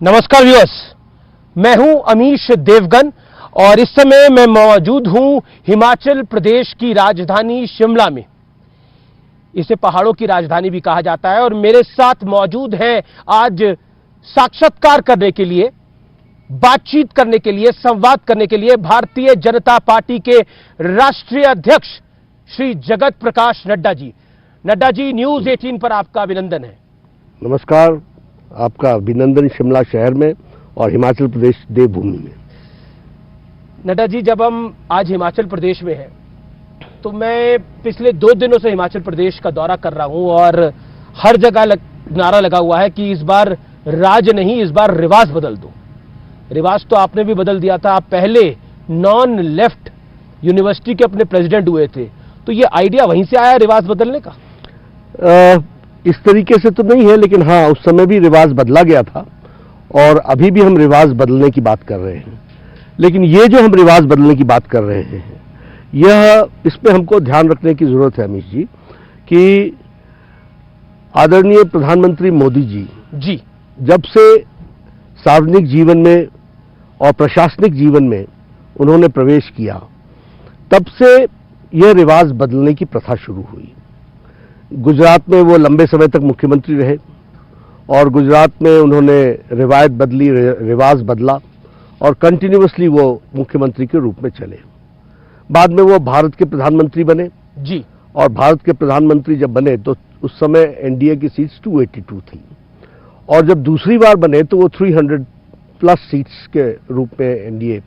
नमस्कार व्यूअर्स, मैं हूं अमीश देवगन और इस समय मैं मौजूद हूं हिमाचल प्रदेश की राजधानी शिमला में। इसे पहाड़ों की राजधानी भी कहा जाता है और मेरे साथ मौजूद हैं आज साक्षात्कार करने के लिए, बातचीत करने के लिए, संवाद करने के लिए भारतीय जनता पार्टी के राष्ट्रीय अध्यक्ष श्री जगत प्रकाश नड्डा जी। नड्डा जी, न्यूज 18 पर आपका अभिनंदन है। नमस्कार, आपका अभिनंदन शिमला शहर में और हिमाचल प्रदेश देवभूमि में। नड्डा जी, जब हम आज हिमाचल प्रदेश में हैं तो मैं पिछले 2 दिनों से हिमाचल प्रदेश का दौरा कर रहा हूं और हर जगह नारा लगा हुआ है कि इस बार राज नहीं, इस बार रिवाज बदल दो। रिवाज तो आपने भी बदल दिया था, आप पहले नॉन लेफ्ट यूनिवर्सिटी के अपने प्रेसिडेंट हुए थे, तो ये आइडिया वहीं से आया रिवाज बदलने का? इस तरीके से तो नहीं है, लेकिन हाँ, उस समय भी रिवाज बदला गया था और अभी भी हम रिवाज बदलने की बात कर रहे हैं। लेकिन ये जो हम रिवाज बदलने की बात कर रहे हैं, इस पे हमको ध्यान रखने की जरूरत है अमीश जी, कि आदरणीय प्रधानमंत्री मोदी जी जब से सार्वजनिक जीवन में और प्रशासनिक जीवन में उन्होंने प्रवेश किया, तब से यह रिवाज बदलने की प्रथा शुरू हुई। गुजरात में वो लंबे समय तक मुख्यमंत्री रहे और गुजरात में उन्होंने रिवायत बदली, रिवाज बदला और कंटिन्यूअसली वो मुख्यमंत्री के रूप में चले। बाद में वो भारत के प्रधानमंत्री बने जी, और भारत के प्रधानमंत्री जब बने तो उस समय एनडीए की सीट्स 282 थी और जब दूसरी बार बने तो वो 300 प्लस सीट्स के रूप में एनडीए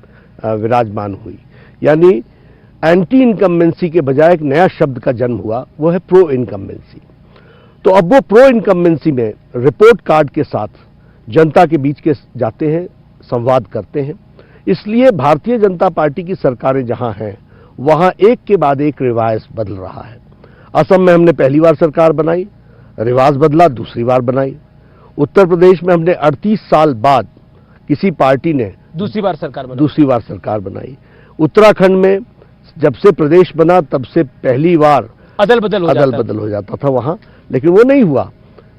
विराजमान हुई। यानी एंटी इनकम्बेंसी के बजाय एक नया शब्द का जन्म हुआ, वो है प्रो इनकम्बेंसी। तो अब वो प्रो इनकम्बेंसी में रिपोर्ट कार्ड के साथ जनता के बीच के जाते हैं, संवाद करते हैं। इसलिए भारतीय जनता पार्टी की सरकारें जहां हैं वहां एक के बाद एक रिवाज बदल रहा है। असम में हमने पहली बार सरकार बनाई, रिवाज बदला, दूसरी बार बनाई। उत्तर प्रदेश में हमने 38 साल बाद किसी पार्टी ने दूसरी बार सरकार बनाई। उत्तराखंड में जब से प्रदेश बना तब से पहली बार अदल बदल हो जाता था वहां, लेकिन वो नहीं हुआ।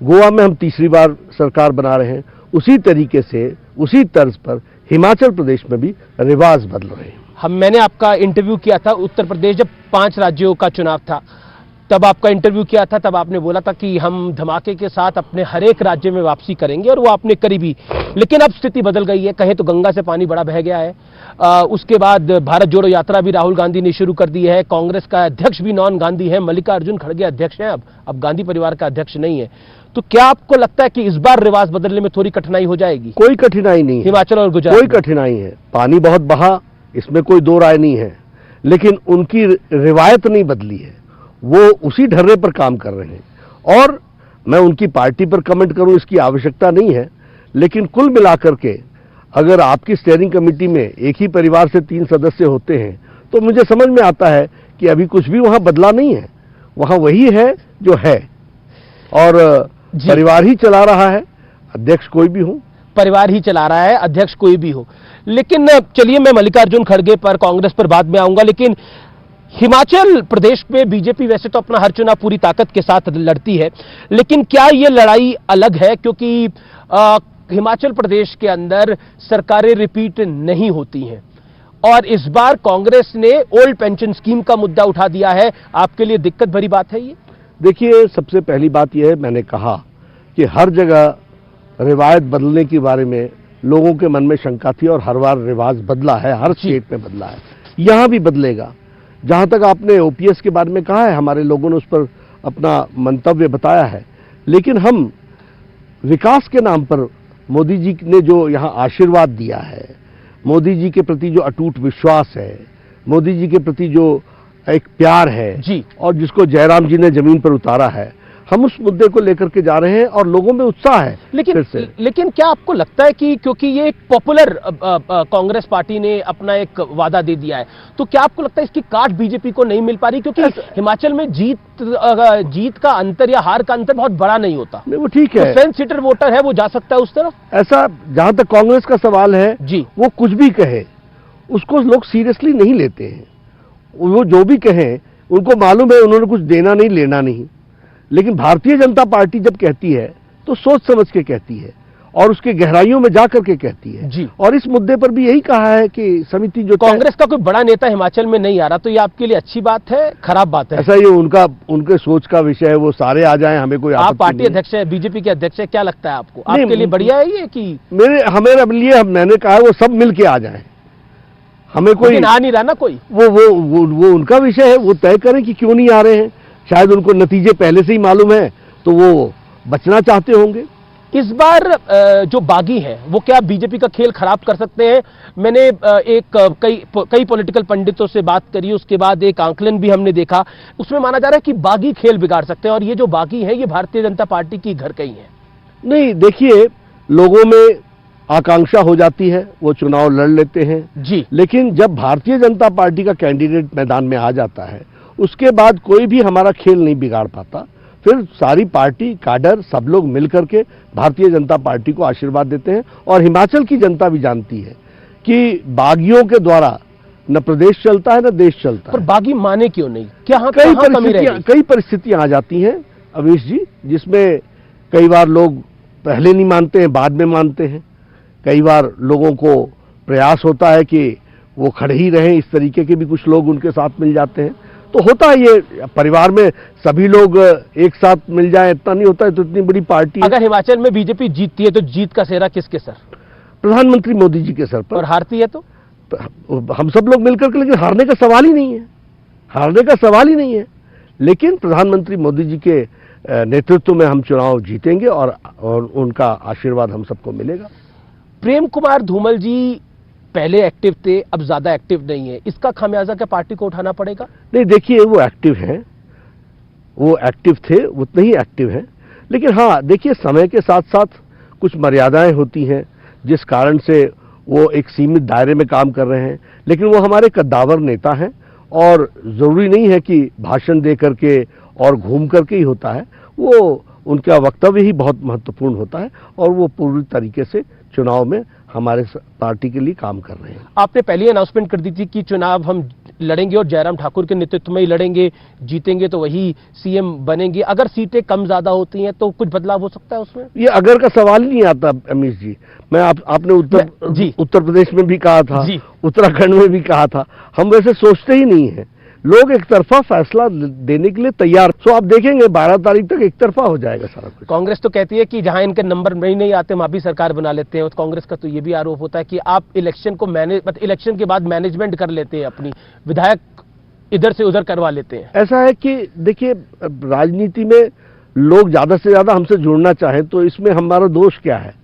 गोवा में हम तीसरी बार सरकार बना रहे हैं। उसी तरीके से, उसी तर्ज पर हिमाचल प्रदेश में भी रिवाज बदल रहे हैं। मैंने आपका इंटरव्यू किया था उत्तर प्रदेश, जब 5 राज्यों का चुनाव था तब आपका इंटरव्यू किया था। तब आपने बोला था कि हम धमाके के साथ अपने हर एक राज्य में वापसी करेंगे और वो आपने करी भी। लेकिन अब स्थिति बदल गई है, कहें तो गंगा से पानी बड़ा बह गया है। उसके बाद भारत जोड़ो यात्रा भी राहुल गांधी ने शुरू कर दी है। कांग्रेस का अध्यक्ष भी नॉन गांधी है, मल्लिकार्जुन खड़गे अध्यक्ष हैं, अब गांधी परिवार का अध्यक्ष नहीं है। तो क्या आपको लगता है कि इस बार रिवाज बदलने में थोड़ी कठिनाई हो जाएगी? कोई कठिनाई नहीं है, हिमाचल और गुजरात कोई कठिनाई है। पानी बहुत बहा, इसमें कोई दो राय नहीं है, लेकिन उनकी रिवायत नहीं बदली है। वो उसी ढर्रे पर काम कर रहे हैं और मैं उनकी पार्टी पर कमेंट करूं इसकी आवश्यकता नहीं है। लेकिन कुल मिलाकर के अगर आपकी स्टीयरिंग कमेटी में एक ही परिवार से 3 सदस्य होते हैं तो मुझे समझ में आता है कि अभी कुछ भी वहां बदला नहीं है, वहां वही है जो है और परिवार ही चला रहा है, अध्यक्ष कोई भी हो। परिवार ही चला रहा है, अध्यक्ष कोई भी हो। लेकिन चलिए, मैं मल्लिकार्जुन खड़गे पर, कांग्रेस पर बाद में आऊंगा। लेकिन हिमाचल प्रदेश में बीजेपी वैसे तो अपना हर चुनाव पूरी ताकत के साथ लड़ती है, लेकिन क्या यह लड़ाई अलग है? क्योंकि हिमाचल प्रदेश के अंदर सरकारें रिपीट नहीं होती हैं और इस बार कांग्रेस ने ओल्ड पेंशन स्कीम का मुद्दा उठा दिया है। आपके लिए दिक्कत भरी बात है ये? देखिए, सबसे पहली बात यह है, मैंने कहा कि हर जगह रिवायत बदलने के बारे में लोगों के मन में शंका थी और हर बार रिवाज बदला है, हर स्टेट में बदला है, यहां भी बदलेगा। जहां तक आपने ओपीएस के बारे में कहा है, हमारे लोगों ने उस पर अपना मंतव्य बताया है, लेकिन हम विकास के नाम पर मोदी जी ने जो यहां आशीर्वाद दिया है, मोदी जी के प्रति जो अटूट विश्वास है, मोदी जी के प्रति जो एक प्यार है जी, और जिसको जयराम जी ने जमीन पर उतारा है, हम उस मुद्दे को लेकर के जा रहे हैं और लोगों में उत्साह है। लेकिन क्या आपको लगता है कि क्योंकि ये एक पॉपुलर कांग्रेस पार्टी ने अपना एक वादा दे दिया है, तो क्या आपको लगता है इसकी काट बीजेपी को नहीं मिल पा रही? क्योंकि हिमाचल में जीत का अंतर या हार का अंतर बहुत बड़ा नहीं होता। नहीं, वो ठीक है, फेंस सीटर वोटर है, वो जा सकता है उस तरफ। ऐसा जहां तक कांग्रेस का सवाल है जी, वो कुछ भी कहे उसको लोग सीरियसली नहीं लेते हैं। वो जो भी कहें उनको मालूम है उन्होंने कुछ देना नहीं, लेना नहीं। लेकिन भारतीय जनता पार्टी जब कहती है तो सोच समझ के कहती है और उसके गहराइयों में जा करके कहती है जी। और इस मुद्दे पर भी यही कहा है कि समिति जो कांग्रेस का कोई बड़ा नेता हिमाचल में नहीं आ रहा, तो ये आपके लिए अच्छी बात है, खराब बात है? ऐसा ये उनके सोच का विषय है, वो सारे आ जाएं, हमें कोई आप पार्टी अध्यक्ष है, बीजेपी के अध्यक्ष है, क्या लगता है आपको? नहीं, आपके लिए बढ़िया है ये कि मेरे लिए मैंने कहा वो सब मिलके आ जाएं, हमें कोई आ नहीं रहा ना कोई। वो उनका विषय है, वो तय करें कि क्यों नहीं आ रहे हैं। शायद उनको नतीजे पहले से ही मालूम है तो वो बचना चाहते होंगे। इस बार जो बागी हैं वो क्या बीजेपी का खेल खराब कर सकते हैं? मैंने कई पॉलिटिकल पंडितों से बात करी, उसके बाद एक आंकलन भी हमने देखा, उसमें माना जा रहा है कि बागी खेल बिगाड़ सकते हैं, और ये जो बागी हैं ये भारतीय जनता पार्टी की घर कहीं है। नहीं, देखिए, लोगों में आकांक्षा हो जाती है, वो चुनाव लड़ लेते हैं जी, लेकिन जब भारतीय जनता पार्टी का कैंडिडेट मैदान में आ जाता है उसके बाद कोई भी हमारा खेल नहीं बिगाड़ पाता। फिर सारी पार्टी काडर सब लोग मिलकर के भारतीय जनता पार्टी को आशीर्वाद देते हैं। और हिमाचल की जनता भी जानती है कि बागियों के द्वारा न प्रदेश चलता है न देश चलता है। पर बागी माने क्यों नहीं? क्या कई परिस्थितियां आ जाती हैं अमीश जी, जिसमें कई बार लोग पहले नहीं मानते हैं, बाद में मानते हैं। कई बार लोगों को प्रयास होता है कि वो खड़े ही रहें, इस तरीके के भी कुछ लोग उनके साथ मिल जाते हैं। तो होता है ये, परिवार में सभी लोग एक साथ मिल जाएं इतना नहीं होता है, तो इतनी बड़ी पार्टी है। अगर हिमाचल में बीजेपी जीतती है तो जीत का सेहरा किसके सर? प्रधानमंत्री मोदी जी के सर पर। और हारती है तो हम सब लोग मिलकर के, लेकिन हारने का सवाल ही नहीं है, हारने का सवाल ही नहीं है। लेकिन प्रधानमंत्री मोदी जी के नेतृत्व में हम चुनाव जीतेंगे और उनका आशीर्वाद हम सबको मिलेगा। प्रेम कुमार धूमल जी पहले एक्टिव थे, अब ज्यादा एक्टिव नहीं है, इसका खामियाजा क्या पार्टी को उठाना पड़ेगा? नहीं, देखिए, वो एक्टिव हैं, वो एक्टिव थे, उतने ही एक्टिव हैं। लेकिन हाँ, देखिए, समय के साथ साथ कुछ मर्यादाएं होती हैं जिस कारण से वो एक सीमित दायरे में काम कर रहे हैं। लेकिन वो हमारे कद्दावर नेता हैं और जरूरी नहीं है कि भाषण दे करके और घूम करके ही होता है। वो उनका वक्तव्य ही बहुत महत्वपूर्ण होता है और वो पूरी तरीके से चुनाव में हमारे पार्टी के लिए काम कर रहे हैं। आपने पहले अनाउंसमेंट कर दी थी कि चुनाव हम लड़ेंगे और जयराम ठाकुर के नेतृत्व में ही लड़ेंगे, जीतेंगे तो वही सीएम बनेंगे। अगर सीटें कम ज्यादा होती हैं तो कुछ बदलाव हो सकता है उसमें? ये अगर का सवाल ही नहीं आता अमीश जी। आपने उत्तर प्रदेश में भी कहा था, उत्तराखंड में भी कहा था, हम वैसे सोचते ही नहीं है। लोग एक तरफा फैसला देने के लिए तैयार। तो आप देखेंगे 12 तारीख तक एक तरफा हो जाएगा सारा कुछ। कांग्रेस तो कहती है कि जहां इनके नंबर नहीं आते वहां भी सरकार बना लेते हैं। कांग्रेस का तो ये भी आरोप होता है कि आप इलेक्शन को इलेक्शन के बाद मैनेजमेंट कर लेते हैं, अपनी विधायक इधर से उधर करवा लेते हैं। ऐसा है कि देखिए, राजनीति में लोग ज्यादा से ज्यादा हमसे जुड़ना चाहें तो इसमें हमारा दोष क्या है?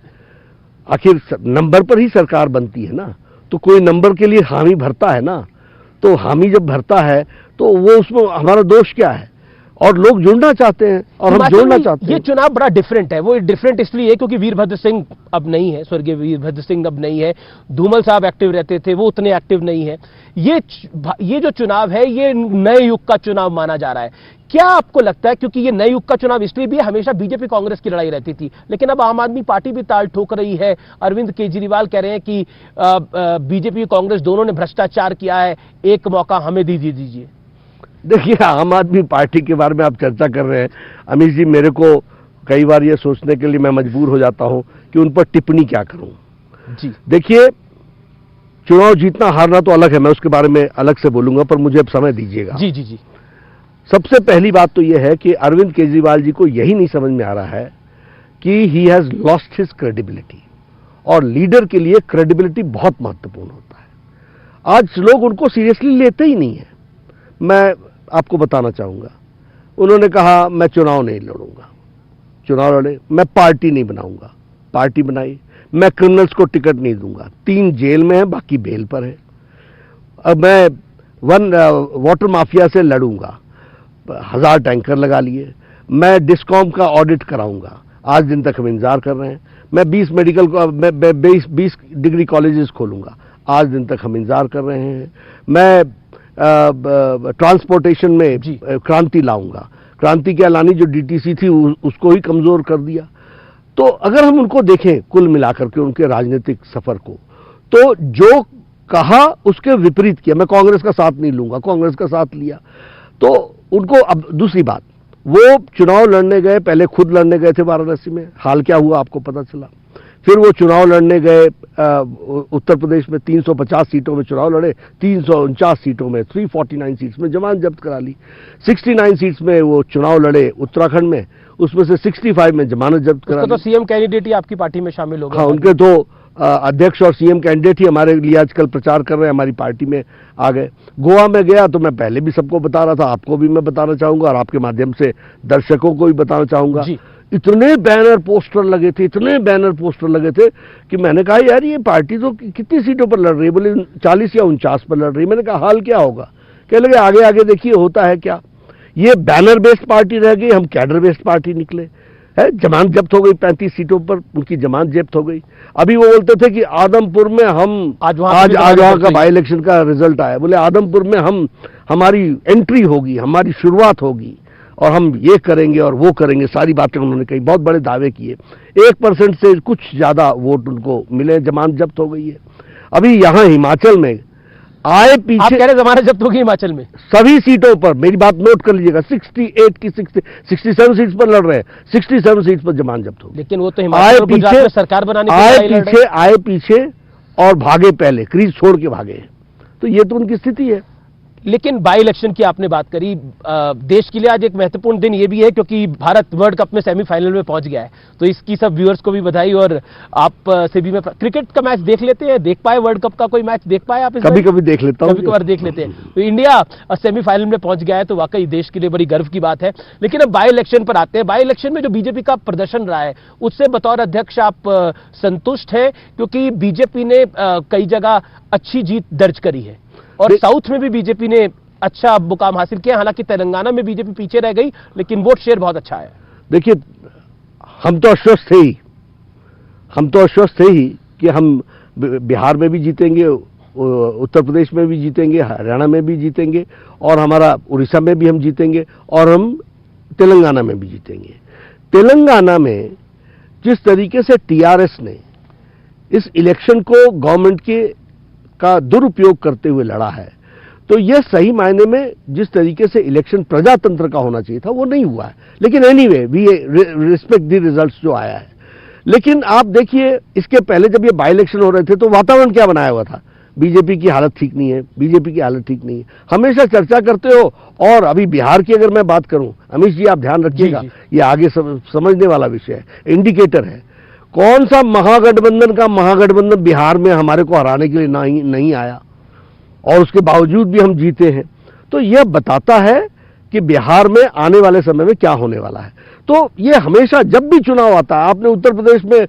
आखिर नंबर पर ही सरकार बनती है ना, तो कोई नंबर के लिए हामी भरता है ना, तो हामी जब भरता है तो वो उसमें हमारा दोष क्या है? और लोग जुड़ना चाहते हैं और हम जोड़ना चाहते हैं। ये चुनाव बड़ा डिफरेंट है। वो डिफरेंट इसलिए है क्योंकि वीरभद्र सिंह अब नहीं है, स्वर्गीय वीरभद्र सिंह अब नहीं है। धूमल साहब एक्टिव रहते थे, वो उतने एक्टिव नहीं है। ये जो चुनाव है ये नए युग का चुनाव माना जा रहा है। क्या आपको लगता है, क्योंकि ये नए युग का चुनाव इसलिए भी हमेशा बीजेपी कांग्रेस की लड़ाई रहती थी, लेकिन अब आम आदमी पार्टी भी ताल ठोक रही है। अरविंद केजरीवाल कह रहे हैं कि बीजेपी कांग्रेस दोनों ने भ्रष्टाचार किया है, एक मौका हमें दीजिए। देखिए, आम आदमी पार्टी के बारे में आप चर्चा कर रहे हैं अमीश जी। मेरे को कई बार ये सोचने के लिए मैं मजबूर हो जाता हूं कि उन पर टिप्पणी क्या करूं जी। देखिए, चुनाव जीतना हारना तो अलग है, मैं उसके बारे में अलग से बोलूंगा, पर मुझे अब समय दीजिएगा। जी। सबसे पहली बात तो यह है कि अरविंद केजरीवाल जी को यही नहीं समझ में आ रहा है कि he has lost his credibility, और लीडर के लिए क्रेडिबिलिटी बहुत महत्वपूर्ण होता है। आज लोग उनको सीरियसली लेते ही नहीं है। मैं आपको बताना चाहूंगा, उन्होंने कहा मैं चुनाव नहीं लड़ूंगा, चुनाव लड़े, मैं पार्टी नहीं बनाऊंगा, पार्टी बनाई, मैं क्रिमिनल्स को टिकट नहीं दूंगा, 3 जेल में है, बाकी बेल पर है, अब मैं वाटर माफिया से लड़ूंगा, 1000 टैंकर लगा लिए, मैं डिस्कॉम का ऑडिट कराऊंगा, आज दिन तक हम इंतजार कर रहे हैं, मैं 20 डिग्री कॉलेजेस खोलूंगा, आज दिन तक हम इंतजार कर रहे हैं, मैं ट्रांसपोर्टेशन में क्रांति लाऊंगा, क्रांति क्या लानी, जो डीटीसी थी उसको ही कमजोर कर दिया। तो अगर हम उनको देखें कुल मिलाकर के उनके राजनीतिक सफर को, तो जो कहा उसके विपरीत किया। मैं कांग्रेस का साथ नहीं लूंगा, कांग्रेस का साथ लिया। तो उनको, अब दूसरी बात, वो चुनाव लड़ने गए, पहले खुद लड़ने गए थे वाराणसी में, हाल क्या हुआ आपको पता चला। फिर वो चुनाव लड़ने गए, उत्तर प्रदेश में 350 सीटों में चुनाव लड़े, 349 सीटों में 349 सीट्स में जमानत जब्त करा ली। 69 सीट्स में वो चुनाव लड़े उत्तराखंड में, उसमें से 65 में जमानत जब्त करा ली। तो सीएम कैंडिडेट ही आपकी पार्टी में शामिल हो गए। हाँ, उनके तो अध्यक्ष और सीएम कैंडिडेट ही हमारे लिए आजकल प्रचार कर रहे हैं, हमारी पार्टी में आ गए। गोवा में गया तो मैं पहले भी सबको बता रहा था, आपको भी मैं बताना चाहूंगा और आपके माध्यम से दर्शकों को भी बताना चाहूंगा। इतने बैनर पोस्टर लगे थे, इतने बैनर पोस्टर लगे थे कि मैंने कहा यार ये पार्टी तो कितनी सीटों पर लड़ रही है? बोले 40 या 49 पर लड़ रही है। मैंने कहा हाल क्या होगा? कह लगे आगे आगे देखिए होता है क्या। ये बैनर बेस्ड पार्टी रह गई, हम कैडर बेस्ड पार्टी निकले। है, जमानत जब्त हो गई 35 सीटों पर, उनकी जमानत जब्त हो गई। अभी वो बोलते थे कि आदमपुर में हम आज वहां का बाई इलेक्शन का रिजल्ट आया, बोले आदमपुर में हमारी एंट्री होगी, हमारी शुरुआत होगी और हम ये करेंगे और वो करेंगे, सारी बातें उन्होंने कही, बहुत बड़े दावे किए। 1% से कुछ ज्यादा वोट उनको मिले, जमानत जब्त हो गई है। अभी यहाँ हिमाचल में आए पीछे, आप कह रहे जमानत जब्त होगी हिमाचल में सभी सीटों पर, मेरी बात नोट कर लीजिएगा, 68 की 67 सीट्स पर लड़ रहे हैं, 67 सीट्स पर जमानत जब्त होगी। लेकिन वो तो हिमाचल गुजरात में सरकार बनाने आए पीछे और भागे पहले, क्रीज छोड़ के भागे। तो ये तो उनकी स्थिति है। लेकिन बाई इलेक्शन की आपने बात करी, देश के लिए आज एक महत्वपूर्ण दिन ये भी है क्योंकि भारत वर्ल्ड कप में सेमीफाइनल में पहुंच गया है। तो इसकी सब व्यूअर्स को भी बधाई, और आप से भी मैं क्रिकेट का मैच देख लेते हैं, देख पाए वर्ल्ड कप का कोई मैच देख पाए आप? कभी कभी देख लेता हूं, कभी कभार देख लेते हैं। तो इंडिया सेमीफाइनल में पहुंच गया है तो वाकई देश के लिए बड़ी गर्व की बात है। लेकिन अब बाई इलेक्शन पर आते हैं। बाई इलेक्शन में जो बीजेपी का प्रदर्शन रहा है उससे बतौर अध्यक्ष आप संतुष्ट हैं? क्योंकि बीजेपी ने कई जगह अच्छी जीत दर्ज करी है और साउथ में भी बीजेपी ने अच्छा मुकाम हासिल किया। हालांकि तेलंगाना में बीजेपी पीछे रह गई, लेकिन वोट शेयर बहुत अच्छा है। देखिए, हम तो आश्वस्त थे ही कि हम बिहार में भी जीतेंगे, उत्तर प्रदेश में भी जीतेंगे, हरियाणा में भी जीतेंगे और हमारा उड़ीसा में भी हम जीतेंगे और हम तेलंगाना में भी जीतेंगे। तेलंगाना में जिस तरीके से टीआरएस ने इस इलेक्शन को गवर्नमेंट का दुरुपयोग करते हुए लड़ा है, तो यह सही मायने में जिस तरीके से इलेक्शन प्रजातंत्र का होना चाहिए था वो नहीं हुआ है। लेकिन anyway we respect the results जो आया है। लेकिन आप देखिए, इसके पहले जब ये बाई इलेक्शन हो रहे थे तो वातावरण क्या बनाया हुआ था? बीजेपी की हालत ठीक नहीं है, बीजेपी की हालत ठीक नहीं है, हमेशा चर्चा करते हो। और अभी बिहार की अगर मैं बात करूं, अमित जी आप ध्यान रखिएगा, ये आगे समझने वाला विषय है, इंडिकेटर है। कौन सा महागठबंधन बिहार में हमारे को हराने के लिए नहीं आया और उसके बावजूद भी हम जीते हैं? तो यह बताता है कि बिहार में आने वाले समय में क्या होने वाला है। तो ये हमेशा जब भी चुनाव आता है, आपने उत्तर प्रदेश में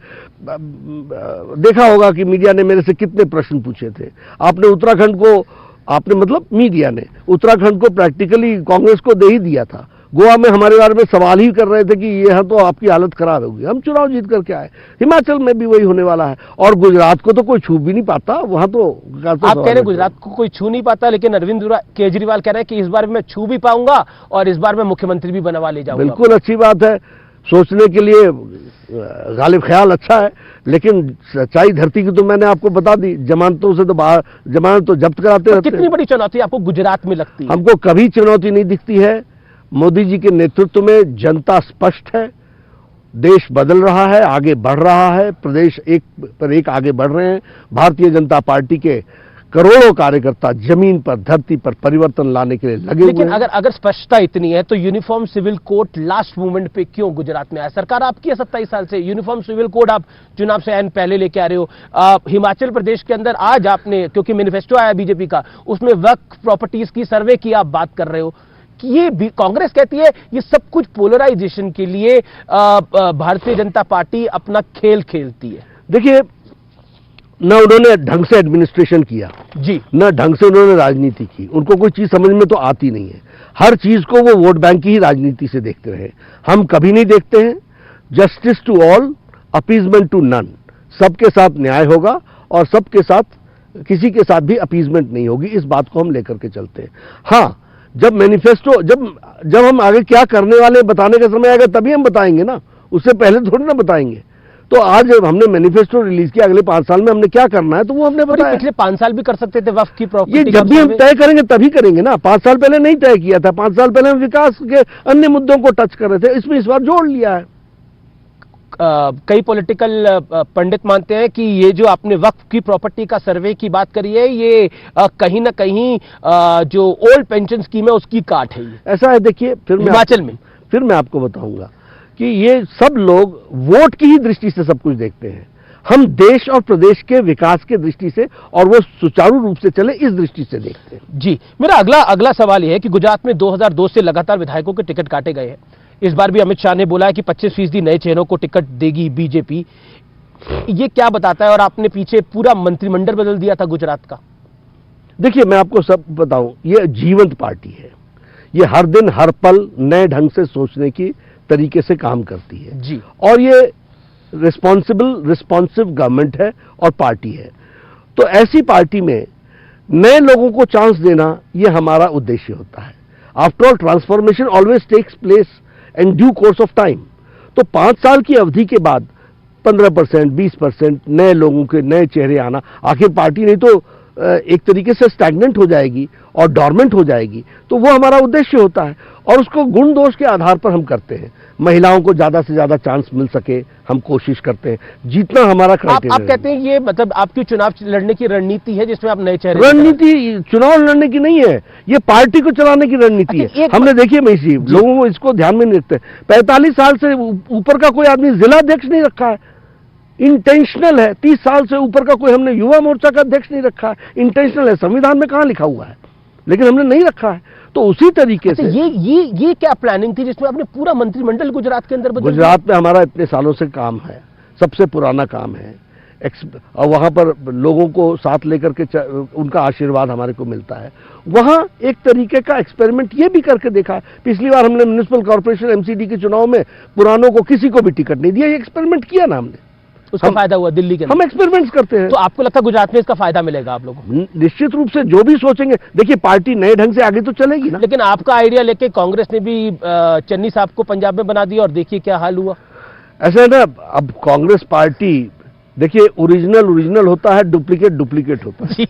देखा होगा कि मीडिया ने मेरे से कितने प्रश्न पूछे थे। आपने उत्तराखंड को, मीडिया ने उत्तराखंड को प्रैक्टिकली कांग्रेस को दे ही दिया था। गोवा में हमारे बारे में सवाल ही कर रहे थे कि यह तो आपकी हालत खराब होगी, हम चुनाव जीत करके आए। हिमाचल में भी वही होने वाला है और गुजरात को तो कोई छू भी नहीं पाता। वहां तो आप कह रहे हैं गुजरात को कोई छू नहीं पाता, लेकिन अरविंद केजरीवाल कह रहे हैं कि इस बार मैं छू भी पाऊंगा और इस बार मैं मुख्यमंत्री भी बनवा ले जाऊंगा। बिल्कुल अच्छी बात है, सोचने के लिए गालिब ख्याल अच्छा है, लेकिन सच्चाई धरती की तो मैंने आपको बता दी। जमानतों से तो बाहर, जमानत तो जब्त कराते रहते हैं। कितनी बड़ी चुनौती आपको गुजरात में लगती है? हमको कभी चुनौती नहीं दिखती है। मोदी जी के नेतृत्व में जनता स्पष्ट है, देश बदल रहा है, आगे बढ़ रहा है, प्रदेश एक पर एक आगे बढ़ रहे हैं। भारतीय जनता पार्टी के करोड़ों कार्यकर्ता जमीन पर, धरती पर परिवर्तन लाने के लिए लगे हुए हैं। लेकिन अगर स्पष्टता इतनी है तो uniform civil code last moment पे क्यों गुजरात में आया? सरकार आपकी है 27 साल से, यूनिफॉर्म सिविल कोड आप चुनाव से पहले लेके आ रहे हो। हिमाचल प्रदेश के अंदर आज आपने, क्योंकि मैनिफेस्टो आया बीजेपी का, उसमें वक्फ प्रॉपर्टीज की सर्वे की आप बात कर रहे हो कि ये कांग्रेस कहती है ये सब कुछ पोलराइजेशन के लिए भारतीय जनता पार्टी अपना खेल खेलती है। देखिए, न उन्होंने ढंग से एडमिनिस्ट्रेशन किया जी, न ढंग से उन्होंने राजनीति की। उनको कोई चीज समझ में तो आती नहीं है। हर चीज को वो वोट बैंक की ही राजनीति से देखते रहे। हम कभी नहीं देखते हैं justice to all, appeasement to none. सबके साथ न्याय होगा और सबके साथ, किसी के साथ भी अपीजमेंट नहीं होगी। इस बात को हम लेकर के चलते हैं। हाँ, जब मैनिफेस्टो, जब हम आगे क्या करने वाले बताने का समय आएगा तभी हम बताएंगे ना, उससे पहले थोड़ी ना बताएंगे। तो आज जब हमने मैनिफेस्टो रिलीज किया, अगले 5 साल में हमने क्या करना है तो वो हमने बताया। पिछले 5 साल भी कर सकते थे वक्फ की प्रॉपर्टी। ये जब भी हम तय करेंगे तभी करेंगे ना। 5 साल पहले नहीं तय किया था। 5 साल पहले हम विकास के अन्य मुद्दों को टच कर रहे थे, इसमें इस बार जोड़ लिया है। कई पॉलिटिकल पंडित मानते हैं कि ये जो आपने वक्फ की प्रॉपर्टी का सर्वे की बात करी है, ये कहीं ना कहीं जो ओल्ड पेंशन स्कीम है उसकी काट है। ये ऐसा है, देखिए हिमाचल में फिर मैं आपको बताऊंगा कि ये सब लोग वोट की ही दृष्टि से सब कुछ देखते हैं। हम देश और प्रदेश के विकास के दृष्टि से और वो सुचारू रूप से चले इस दृष्टि से देखते हैं। जी, मेरा अगला सवाल यह है कि गुजरात में 2002 से लगातार विधायकों के टिकट काटे गए हैं। इस बार भी अमित शाह ने बोला है कि 25% नए चेहरों को टिकट देगी बीजेपी। ये क्या बताता है? और आपने पीछे पूरा मंत्रिमंडल बदल दिया था गुजरात का। देखिए, मैं आपको सब बताऊं, ये जीवंत पार्टी है। ये हर दिन हर पल नए ढंग से सोचने की तरीके से काम करती है जी, और ये रिस्पॉन्सिव गवर्नमेंट है और पार्टी है। तो ऐसी पार्टी में नए लोगों को चांस देना ये हमारा उद्देश्य होता है। After all, transformation always takes place in due course of time. तो 5 साल की अवधि के बाद 15%, 20% नए लोगों के नए चेहरे आना, आखिर पार्टी नहीं तो एक तरीके से स्टैग्नेंट हो जाएगी और डॉर्मेंट हो जाएगी। तो वो हमारा उद्देश्य होता है और उसको गुण दोष के आधार पर हम करते हैं। महिलाओं को ज्यादा से ज्यादा चांस मिल सके हम कोशिश करते हैं, जीतना हमारा क्राइटेरिया। आप कहते हैं ये मतलब आपकी चुनाव लड़ने की रणनीति है जिसमें आप नए चेहरे। रणनीति चुनाव लड़ने की नहीं है, ये पार्टी को चलाने की रणनीति है। हमने देखिए महीसी, लोगों को इसको ध्यान में नहीं रखते। 45 साल से ऊपर का कोई आदमी जिला अध्यक्ष नहीं रखा है, इंटेंशनल है। 30 साल से ऊपर का कोई हमने युवा मोर्चा का अध्यक्ष नहीं रखा है, इंटेंशनल है। संविधान में कहां लिखा हुआ है, लेकिन हमने नहीं रखा है। तो उसी तरीके से ये क्या प्लानिंग थी जिसमें आपने पूरा मंत्रिमंडल गुजरात के अंदर बदल दिया? गुजरात में हमारा इतने सालों से काम है, सबसे पुराना काम है, और वहां पर लोगों को साथ लेकर के उनका आशीर्वाद हमारे को मिलता है। वहां एक तरीके का एक्सपेरिमेंट ये भी करके देखा है। पिछली बार हमने म्युनिसिपल कॉर्पोरेशन एमसीडी के चुनाव में पुरानों को किसी को भी टिकट नहीं दिया। ये एक्सपेरिमेंट किया ना हमने, उसका फायदा हुआ दिल्ली के अंदर। हम एक्सपेरिमेंट्स करते हैं। तो आपको लगता है गुजरात में इसका फायदा मिलेगा आप लोगों को? निश्चित रूप से जो भी सोचेंगे, देखिए पार्टी नए ढंग से आगे तो चलेगी ना। लेकिन आपका आइडिया लेके कांग्रेस ने भी चन्नी साहब को पंजाब में बना दिया और देखिए क्या हाल हुआ। ऐसा है ना, अब कांग्रेस पार्टी देखिए ओरिजिनल होता है, डुप्लीकेट होता है।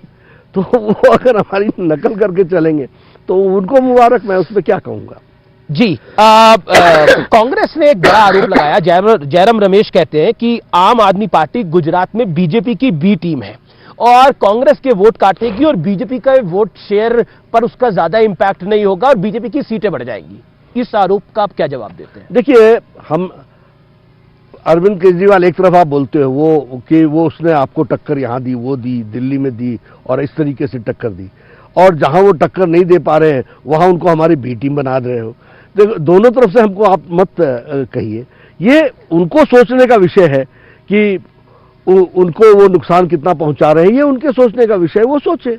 तो वो अगर हमारी नकल करके चलेंगे तो उनको मुबारक, मैं उसमें क्या कहूंगा। जी, कांग्रेस ने एक बड़ा आरोप लगाया। जयराम रमेश कहते हैं कि आम आदमी पार्टी गुजरात में बीजेपी की बी टीम है और कांग्रेस के वोट काटेगी और बीजेपी का वोट शेयर पर उसका ज्यादा इंपैक्ट नहीं होगा और बीजेपी की सीटें बढ़ जाएंगी। इस आरोप का आप क्या जवाब देते हैं? देखिए, हम अरविंद केजरीवाल एक तरफ आप बोलते हो वो उसने आपको टक्कर यहां दी, वो दी, दिल्ली में दी और इस तरीके से टक्कर दी, और जहां वो टक्कर नहीं दे पा रहे हैं वहां उनको हमारी बी टीम बना रहे हो। देखो, दोनों तरफ से हमको आप मत कहिए। ये उनको सोचने का विषय है कि उनको वो नुकसान कितना पहुंचा रहे हैं, ये उनके सोचने का विषय है, वो सोचे।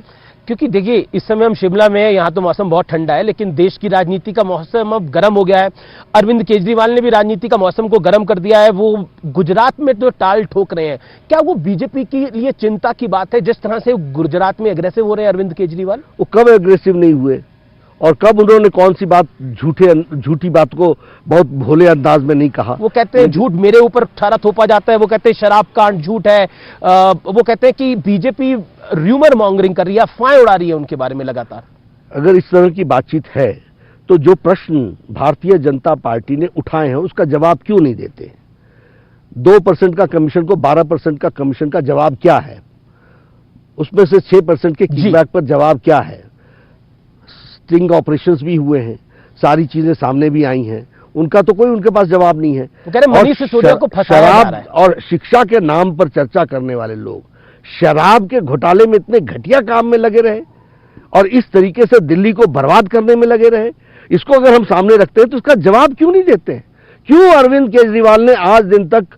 क्योंकि देखिए, इस समय हम शिमला में हैं, यहाँ तो मौसम बहुत ठंडा है, लेकिन देश की राजनीति का मौसम अब गर्म हो गया है। अरविंद केजरीवाल ने भी राजनीति का मौसम को गर्म कर दिया है। वो गुजरात में तो टाल ठोक रहे हैं। क्या वो बीजेपी के लिए चिंता की बात है जिस तरह से गुजरात में एग्रेसिव हो रहे हैं अरविंद केजरीवाल? वो कब एग्रेसिव नहीं हुए और कब उन्होंने कौन सी बात झूठी बात को बहुत भोले अंदाज में नहीं कहा। वो कहते हैं झूठ मेरे ऊपर ठहरा थोपा जाता है, वो कहते हैं शराब कांड झूठ है, वो कहते हैं कि बीजेपी र्यूमर मॉन्गरिंग कर रही है, अफवाहें उड़ा रही है उनके बारे में लगातार। अगर इस तरह की बातचीत है तो जो प्रश्न भारतीय जनता पार्टी ने उठाए हैं उसका जवाब क्यों नहीं देते? 2% का कमीशन को 12% का कमीशन का जवाब क्या है? उसमें से 6% के किकबैक पर जवाब क्या है? स्टिंग ऑपरेशंस भी हुए हैं, सारी चीजें सामने भी आई हैं, उनका तो कोई उनके पास जवाब नहीं है। वो कह रहे मनीष सिसोदिया को फंसाया जा रहा है। और शिक्षा के नाम पर चर्चा करने वाले लोग शराब के घोटाले में इतने घटिया काम में लगे रहे और इस तरीके से दिल्ली को बर्बाद करने में लगे रहे। इसको अगर हम सामने रखते हैं तो इसका जवाब क्यों नहीं देते हैं? क्यों अरविंद केजरीवाल ने आज दिन तक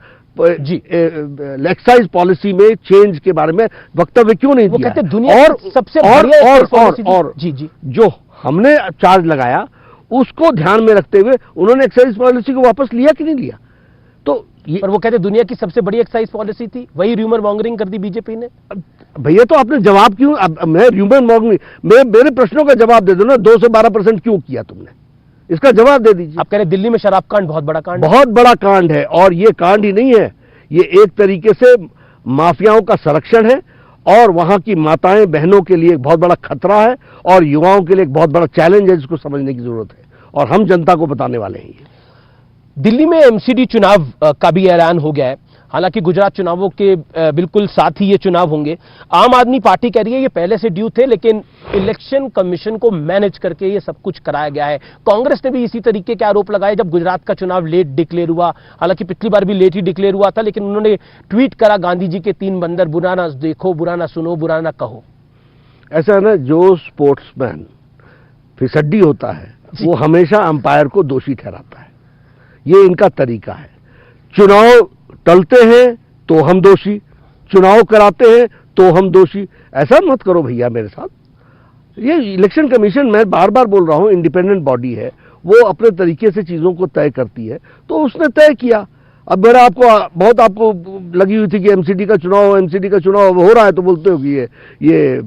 एक्साइज पॉलिसी में चेंज के बारे में वक्तव्य क्यों नहीं दिया? कहते दुनिया और सबसे और जो हमने चार्ज लगाया उसको ध्यान में रखते हुए उन्होंने एक्साइज पॉलिसी को वापस लिया कि नहीं लिया? तो पर वो कहते दुनिया की सबसे बड़ी एक्साइज पॉलिसी थी, वही र्यूमर मॉन्गरिंग कर दी बीजेपी ने। भैया, तो आपने जवाब क्यों? मैं र्यूमर मॉन्गरिंग, मेरे प्रश्नों का जवाब दे दो ना। 2 से 12% क्यों किया तुमने? इसका जवाब दे दीजिए। आप कह रहे दिल्ली में शराब कांड बहुत बड़ा कांड, बहुत बड़ा कांड है और ये कांड ही नहीं है, ये एक तरीके से माफियाओं का संरक्षण है और वहां की माताएं बहनों के लिए एक बहुत बड़ा खतरा है और युवाओं के लिए एक बहुत बड़ा चैलेंज है जिसको समझने की जरूरत है और हम जनता को बताने वाले हैं। दिल्ली में एमसीडी चुनाव का भी ऐलान हो गया है। हालांकि गुजरात चुनावों के बिल्कुल साथ ही ये चुनाव होंगे। आम आदमी पार्टी कह रही है ये पहले से ड्यू थे, लेकिन इलेक्शन कमीशन को मैनेज करके ये सब कुछ कराया गया है। कांग्रेस ने भी इसी तरीके के आरोप लगाए जब गुजरात का चुनाव लेट डिक्लेयर हुआ। हालांकि पिछली बार भी लेट ही डिक्लेयर हुआ था, लेकिन उन्होंने ट्वीट करा गांधी जी के 3 बंदर, बुरा ना देखो, बुरा ना सुनो, बुरा ना कहो। ऐसा है ना, जो स्पोर्ट्समैन फिसड्डी होता है वो हमेशा अंपायर को दोषी ठहराता है। ये इनका तरीका है। चुनाव टलते हैं तो हम दोषी, चुनाव कराते हैं तो हम दोषी। ऐसा मत करो भैया मेरे साथ। ये इलेक्शन कमीशन, मैं बार बार बोल रहा हूं, इंडिपेंडेंट बॉडी है, वो अपने तरीके से चीजों को तय करती है। तो उसने तय किया। अब मेरा आपको लगी हुई थी कि एमसीडी का चुनाव हो रहा है, तो बोलते हो कि ये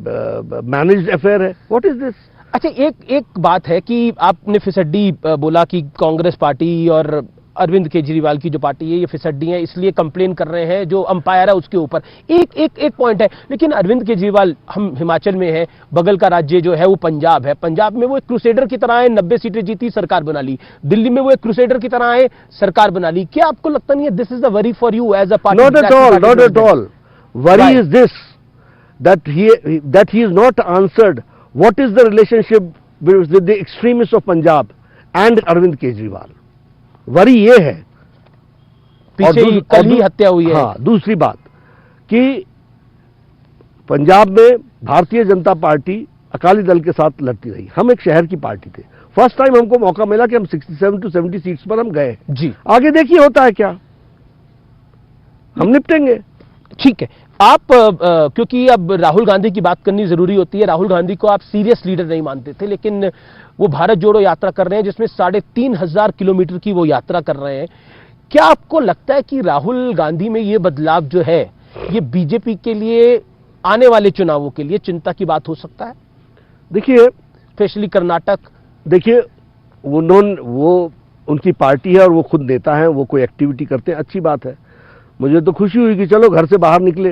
मैनेज्ड अफेयर है। What is this? अच्छा, एक बात है कि आपने फिसड्डी बोला कि कांग्रेस पार्टी और अरविंद केजरीवाल की जो पार्टी है ये फिसड्डी है, इसलिए कंप्लेन कर रहे हैं जो अंपायर है उसके ऊपर। एक पॉइंट है, लेकिन अरविंद केजरीवाल, हम हिमाचल में है, बगल का राज्य जो है वो पंजाब है। पंजाब में वो एक क्रूसेडर की तरह है, 90 सीटें जीती, सरकार बना ली। दिल्ली में वो एक क्रूसेडर की तरह है, सरकार बना ली। क्या आपको लगता नहीं है this is the worry for you as a party? Not at all. Worry is this that he is not answered what is the relationship with the extremists of Punjab and Arvind Kejriwal. Worry ये है। पीछे कल ही हत्या हुई है। हाँ, दूसरी बात कि पंजाब में भारतीय जनता पार्टी अकाली दल के साथ लड़ती रही। हम एक शहर की पार्टी थे। फर्स्ट टाइम हमको मौका मिला कि हम 67 to 70 सीट्स पर हम गए जी। आगे देखिए होता है क्या, हम निपटेंगे। ठीक है। आप क्योंकि अब राहुल गांधी की बात करनी जरूरी होती है। राहुल गांधी को आप सीरियस लीडर नहीं मानते थे, लेकिन वो भारत जोड़ो यात्रा कर रहे हैं जिसमें 3,500 किलोमीटर की वो यात्रा कर रहे हैं। क्या आपको लगता है कि राहुल गांधी में ये बदलाव जो है ये बीजेपी के लिए आने वाले चुनावों के लिए चिंता की बात हो सकता है? देखिए, स्पेशली कर्नाटक। देखिए, वो उनकी पार्टी है और वो खुद नेता है, वो कोई एक्टिविटी करते हैं, अच्छी बात है। मुझे तो खुशी हुई कि चलो घर से बाहर निकले,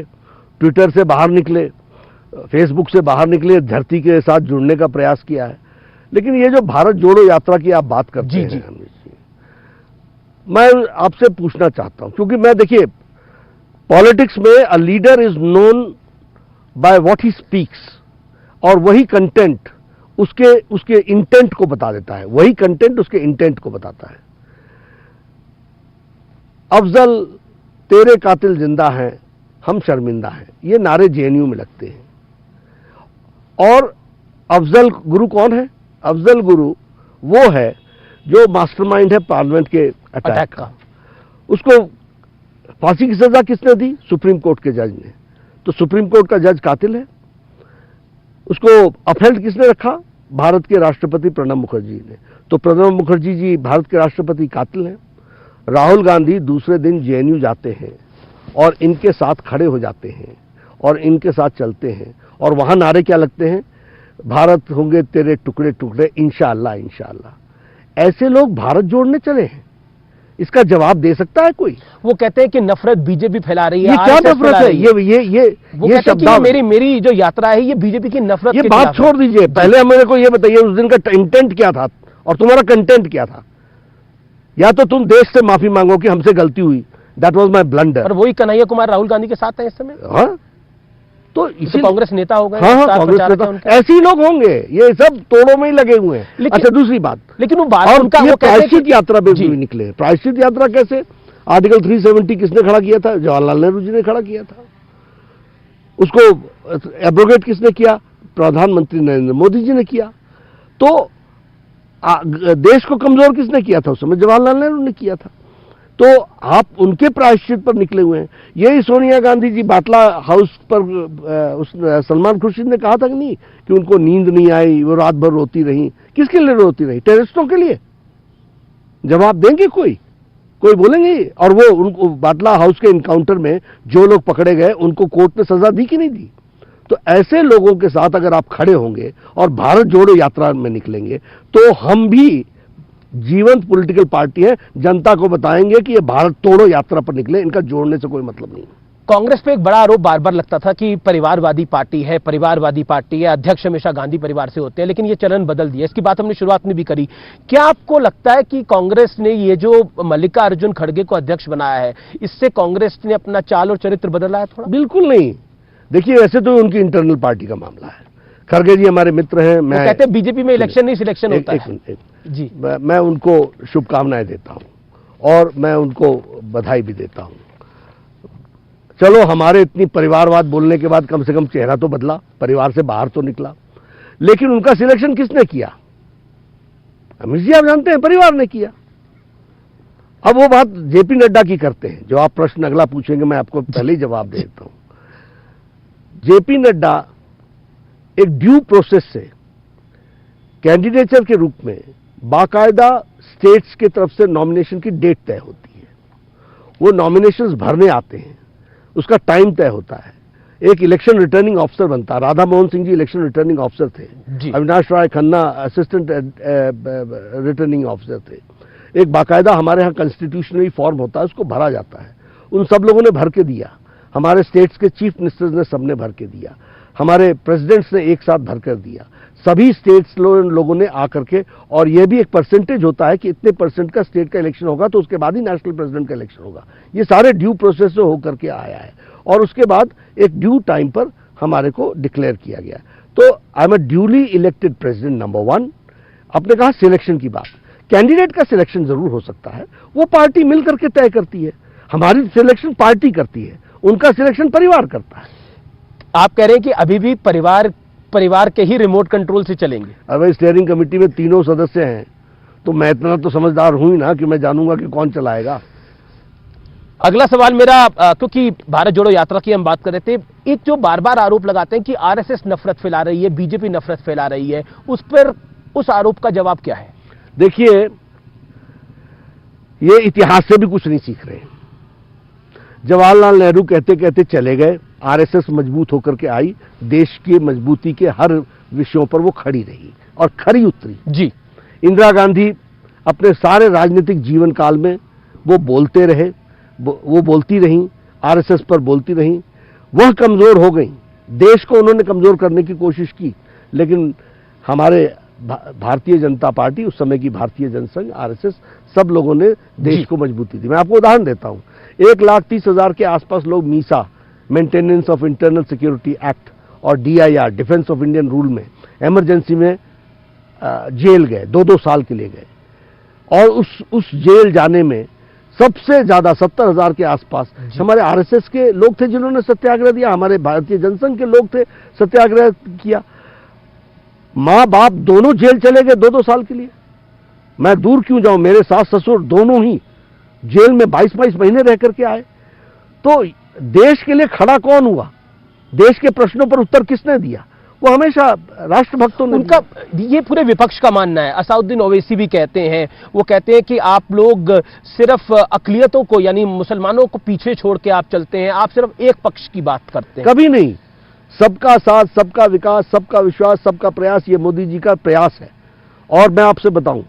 ट्विटर से बाहर निकले, फेसबुक से बाहर निकले, धरती के साथ जुड़ने का प्रयास किया है। लेकिन ये जो भारत जोड़ो यात्रा की आप बात करते हैं, मैं आपसे पूछना चाहता हूं, क्योंकि मैं, देखिए, पॉलिटिक्स में a leader is known by what he speaks, और वही कंटेंट उसके इंटेंट को बता देता है। वही कंटेंट उसके इंटेंट को बताता है। अफजल तेरे कातिल जिंदा हैं, हम शर्मिंदा हैं, ये नारे जेएनयू में लगते हैं। और अफजल गुरु कौन है? अफजल गुरु वो है जो मास्टरमाइंड है पार्लियामेंट के अटैक का। उसको फांसी की सजा किसने दी? सुप्रीम कोर्ट के जज ने। तो सुप्रीम कोर्ट का जज कातिल है। उसको अपहेल्ड किसने रखा? भारत के राष्ट्रपति प्रणब मुखर्जी ने। तो प्रणब मुखर्जी जी भारत के राष्ट्रपति कातिल हैं। राहुल गांधी दूसरे दिन जेएनयू जाते हैं और इनके साथ खड़े हो जाते हैं और इनके साथ चलते हैं, और वहां नारे क्या लगते हैं? भारत होंगे तेरे टुकड़े टुकड़े, इंशाअल्लाह इंशाअल्लाह। ऐसे लोग भारत जोड़ने चले हैं, इसका जवाब दे सकता है कोई? वो कहते हैं कि नफरत बीजेपी फैला रही है। ये क्या नफरत है? ये शब्द, मेरी जो यात्रा है ये बीजेपी की नफरत। ये बात छोड़ दीजिए, पहले मेरे को ये बताइए उस दिन का इंटेंट क्या था और तुम्हारा कंटेंट क्या था? या तो तुम देश से माफी मांगो कि हमसे गलती हुई, दैट वाज माय ब्लंडर। और वही कन्हैया कुमार राहुल गांधी के साथ है इस समय। हाँ, तो इसी कांग्रेस नेता हो गए। हाँ, कांग्रेस नेता, ऐसे ही लोग होंगे। ये सब तोड़ों में ही लगे हुए हैं। अच्छा, दूसरी बात, लेकिन वो बात और उनका, ये प्रायश्चित यात्रा में भी निकले। प्रायश्चित यात्रा कैसे? आर्टिकल 370 किसने खड़ा किया था? जवाहरलाल नेहरू जी ने खड़ा किया था। उसको एब्रोगेट किसने किया? प्रधानमंत्री नरेंद्र मोदी जी ने किया। तो देश को कमजोर किसने किया था? उस समय जवाहरलाल नेहरू ने किया था। तो आप उनके प्रायश्चित पर निकले हुए हैं। यही सोनिया गांधी जी बाटला हाउस पर सलमान खुर्शीद ने कहा था कि नहीं कि उनको नींद नहीं आई, वो रात भर रोती रही। किसके लिए रोती रही? टेररिस्टों के लिए? जवाब देंगे कोई बोलेंगे? और वो उनको बाटला हाउस के इनकाउंटर में जो लोग पकड़े गए उनको कोर्ट ने सजा दी कि नहीं दी? तो ऐसे लोगों के साथ अगर आप खड़े होंगे और भारत जोड़ो यात्रा में निकलेंगे, तो हम भी जीवंत पॉलिटिकल पार्टी है, जनता को बताएंगे कि ये भारत तोड़ो यात्रा पर निकले, इनका जोड़ने से कोई मतलब नहीं। कांग्रेस पे एक बड़ा आरोप बार बार लगता था कि परिवारवादी पार्टी है, अध्यक्ष हमेशा गांधी परिवार से होते हैं, लेकिन ये चलन बदल दिया। इसकी बात हमने शुरुआत में भी करी। क्या आपको लगता है कि कांग्रेस ने ये जो मल्लिकार्जुन खड़गे को अध्यक्ष बनाया है, इससे कांग्रेस ने अपना चाल और चरित्र बदला है थोड़ा? बिल्कुल नहीं। देखिए, वैसे तो उनकी इंटरनल पार्टी का मामला है। खड़गे जी हमारे मित्र हैं। मैं कहते हैं बीजेपी में इलेक्शन नहीं सिलेक्शन होता है। जी, मैं उनको शुभकामनाएं देता हूं और मैं उनको बधाई भी देता हूं। चलो, हमारे इतनी परिवारवाद बोलने के बाद कम से कम चेहरा तो बदला, परिवार से बाहर तो निकला। लेकिन उनका सिलेक्शन किसने किया? अमित जी, आप जानते हैं, परिवार ने किया। अब वो बात जेपी नड्डा की करते हैं, जो आप प्रश्न अगला पूछेंगे मैं आपको पहले ही जवाब दे देता हूं। जेपी नड्डा एक ड्यू प्रोसेस से कैंडिडेचर के रूप में बाकायदा स्टेट्स की तरफ से नॉमिनेशन की डेट तय होती है। वो नॉमिनेशंस भरने आते हैं, उसका टाइम तय होता है। एक इलेक्शन रिटर्निंग ऑफिसर बनता है। Radha Mohan Singh ji election returning officer थे, Avinash Rai Khanna assistant returning officer थे। एक बाकायदा हमारे यहाँ कॉन्स्टिट्यूशनरी फॉर्म होता है, उसको भरा जाता है। उन सब लोगों ने भर के दिया। हमारे स्टेट्स के चीफ मिनिस्टर्स ने सबने भर के दिया, हमारे प्रेसिडेंट्स ने एक साथ भर कर दिया, सभी स्टेट्स लोगों ने आकर के। और यह भी एक परसेंटेज होता है कि इतने परसेंट का स्टेट का इलेक्शन होगा तो उसके बाद ही नेशनल प्रेसिडेंट का इलेक्शन होगा। ये सारे ड्यू प्रोसेस से होकर के आया है और उसके बाद एक ड्यू टाइम पर हमारे को डिक्लेयर किया गया। तो I am a duly elected president number 1। आपने कहा सिलेक्शन की बात, कैंडिडेट का सिलेक्शन जरूर हो सकता है, वो पार्टी मिलकर के तय करती है। हमारी सिलेक्शन पार्टी करती है, उनका सिलेक्शन परिवार करता है। आप कह रहे हैं कि अभी भी परिवार के ही रिमोट कंट्रोल से चलेंगे? अब स्टीयरिंग कमेटी में तीनों सदस्य हैं, तो मैं इतना तो समझदार हूं ही ना कि मैं जानूंगा कि कौन चलाएगा। अगला सवाल मेरा, क्योंकि भारत जोड़ो यात्रा की हम बात कर रहे थे, एक जो बार बार आरोप लगाते हैं कि आरएसएस नफरत फैला रही है, बीजेपी नफरत फैला रही है, उस आरोप का जवाब क्या है? देखिए, ये इतिहास से भी कुछ नहीं सीख रहे। जवाहरलाल नेहरू कहते कहते चले गए, आरएसएस मजबूत होकर के आई, देश की मजबूती के हर विषयों पर वो खड़ी रही और खरी उतरी। जी, इंदिरा गांधी अपने सारे राजनीतिक जीवन काल में वो बोलते रहे, वो बोलती रहीं, आरएसएस पर बोलती रहीं। वह कमजोर हो गई, देश को उन्होंने कमजोर करने की कोशिश की, लेकिन हमारे भारतीय जनता पार्टी, उस समय की भारतीय जनसंघ, आरएसएस, सब लोगों ने देश को मजबूती दी। मैं आपको उदाहरण देता हूं, 1,30,000 के आसपास लोग MISA, maintenance of internal security act, और DIR, defence of Indian rule में इमरजेंसी में जेल गए, 2-2 साल के लिए गए। और उस जेल जाने में सबसे ज्यादा 70,000 के आसपास हमारे आरएसएस के लोग थे जिन्होंने सत्याग्रह दिया, हमारे भारतीय जनसंघ के लोग थे, सत्याग्रह किया। मां बाप दोनों जेल चले गए 2-2 साल के लिए। मैं दूर क्यों जाऊं, मेरे सास ससुर दोनों ही जेल में 22-22 महीने रह करके आए। तो देश के लिए खड़ा कौन हुआ? देश के प्रश्नों पर उत्तर किसने दिया? वो हमेशा राष्ट्रभक्तों ने। उनका ये पूरे विपक्ष का मानना है। असाउद्दीन ओवैसी भी कहते हैं, वो कहते हैं कि आप लोग सिर्फ अकलियतों को, यानी मुसलमानों को पीछे छोड़ के आप चलते हैं, आप सिर्फ एक पक्ष की बात करते हैं। कभी नहीं। सबका साथ, सबका विकास, सबका विश्वास, सबका प्रयास, ये मोदी जी का प्रयास है। और मैं आपसे बताऊं,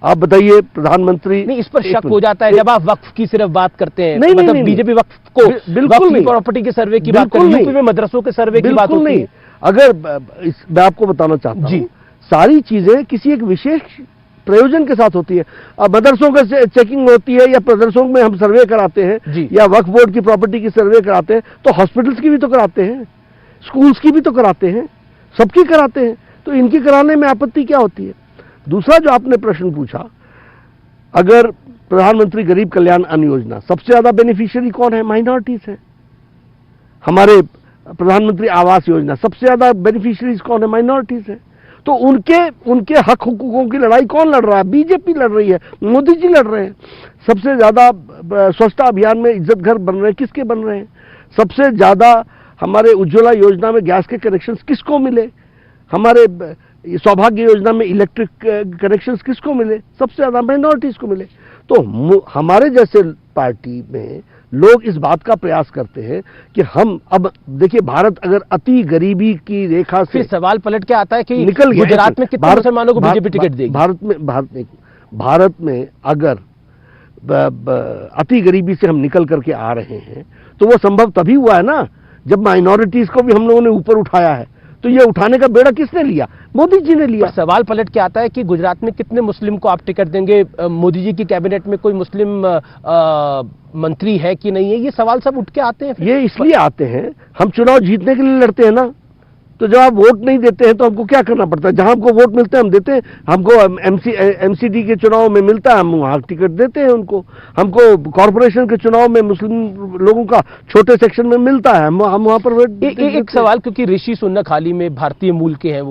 आप बताइए, प्रधानमंत्री नहीं, इस पर शक हो जाता है जब आप वक्फ की सिर्फ बात करते हैं। नहीं, मतलब बीजेपी वक्फ को, बिल्कुल नहीं, प्रॉपर्टी के सर्वे की बात करती है, यूपी में मदरसों के सर्वे की बात होती है। अगर मैं आपको बताना चाहता हूं, सारी चीजें किसी एक विशेष प्रयोजन के साथ होती है। अब मदरसों का चेकिंग होती है, या मदरसों में हम सर्वे कराते हैं, या वक्फ बोर्ड की प्रॉपर्टी की सर्वे कराते हैं, तो हॉस्पिटल्स की भी तो कराते हैं, स्कूल्स की भी तो कराते हैं, सबकी कराते हैं। तो इनकी कराने में आपत्ति क्या होती है? दूसरा जो आपने प्रश्न पूछा, अगर प्रधानमंत्री गरीब कल्याण अन्न योजना, सबसे ज्यादा बेनिफिशियरी कौन है? माइनॉरिटीज है। हमारे प्रधानमंत्री आवास योजना, सबसे ज्यादा बेनिफिशियरीज कौन है? माइनॉरिटीज है। तो उनके हक हुकूकों की लड़ाई कौन लड़ रहा है? बीजेपी लड़ रही है, मोदी जी लड़ रहे हैं। सबसे ज्यादा स्वच्छता अभियान में इज्जत घर बन रहे हैं, किसके बन रहे हैं? सबसे ज्यादा हमारे उज्ज्वला योजना में गैस के कनेक्शंस किसको मिले? हमारे सौभाग्य योजना में इलेक्ट्रिक कनेक्शंस किसको मिले? सबसे ज्यादा माइनॉरिटीज को मिले। तो हमारे जैसे पार्टी में लोग इस बात का प्रयास करते हैं कि हम, अब देखिए, भारत अगर अति गरीबी की रेखा से, फिर सवाल पलट के आता है कि निकल गया, गुजरात में कितने मुसलमानों को बीजेपी टिकट देगी? भारत में अगर अति गरीबी से हम निकल करके आ रहे हैं, तो वो संभव तभी हुआ है ना जब माइनॉरिटीज को भी हम लोगों ने ऊपर उठाया है। तो ये उठाने का बेड़ा किसने लिया? मोदी जी ने लिया। पर सवाल पलट के आता है कि गुजरात में कितने मुस्लिम को आप टिकट देंगे? मोदी जी की कैबिनेट में कोई मुस्लिम मंत्री है कि नहीं है? ये सवाल सब उठ के आते हैं। ये इसलिए आते हैं, हम चुनाव जीतने के लिए लड़ते हैं ना। तो जब आप वोट नहीं देते हैं तो हमको क्या करना पड़ता है? जहां हमको वोट मिलते हैं हम देते हैं। हमको एमसीडी के चुनाव में मिलता है, हम वहां टिकट देते हैं उनको। हमको कॉर्पोरेशन के चुनाव में मुस्लिम लोगों का छोटे सेक्शन में मिलता है, हम वहां पर एक सवाल, क्योंकि ऋषि सुनक हाल ही में भारतीय मूल के हैं,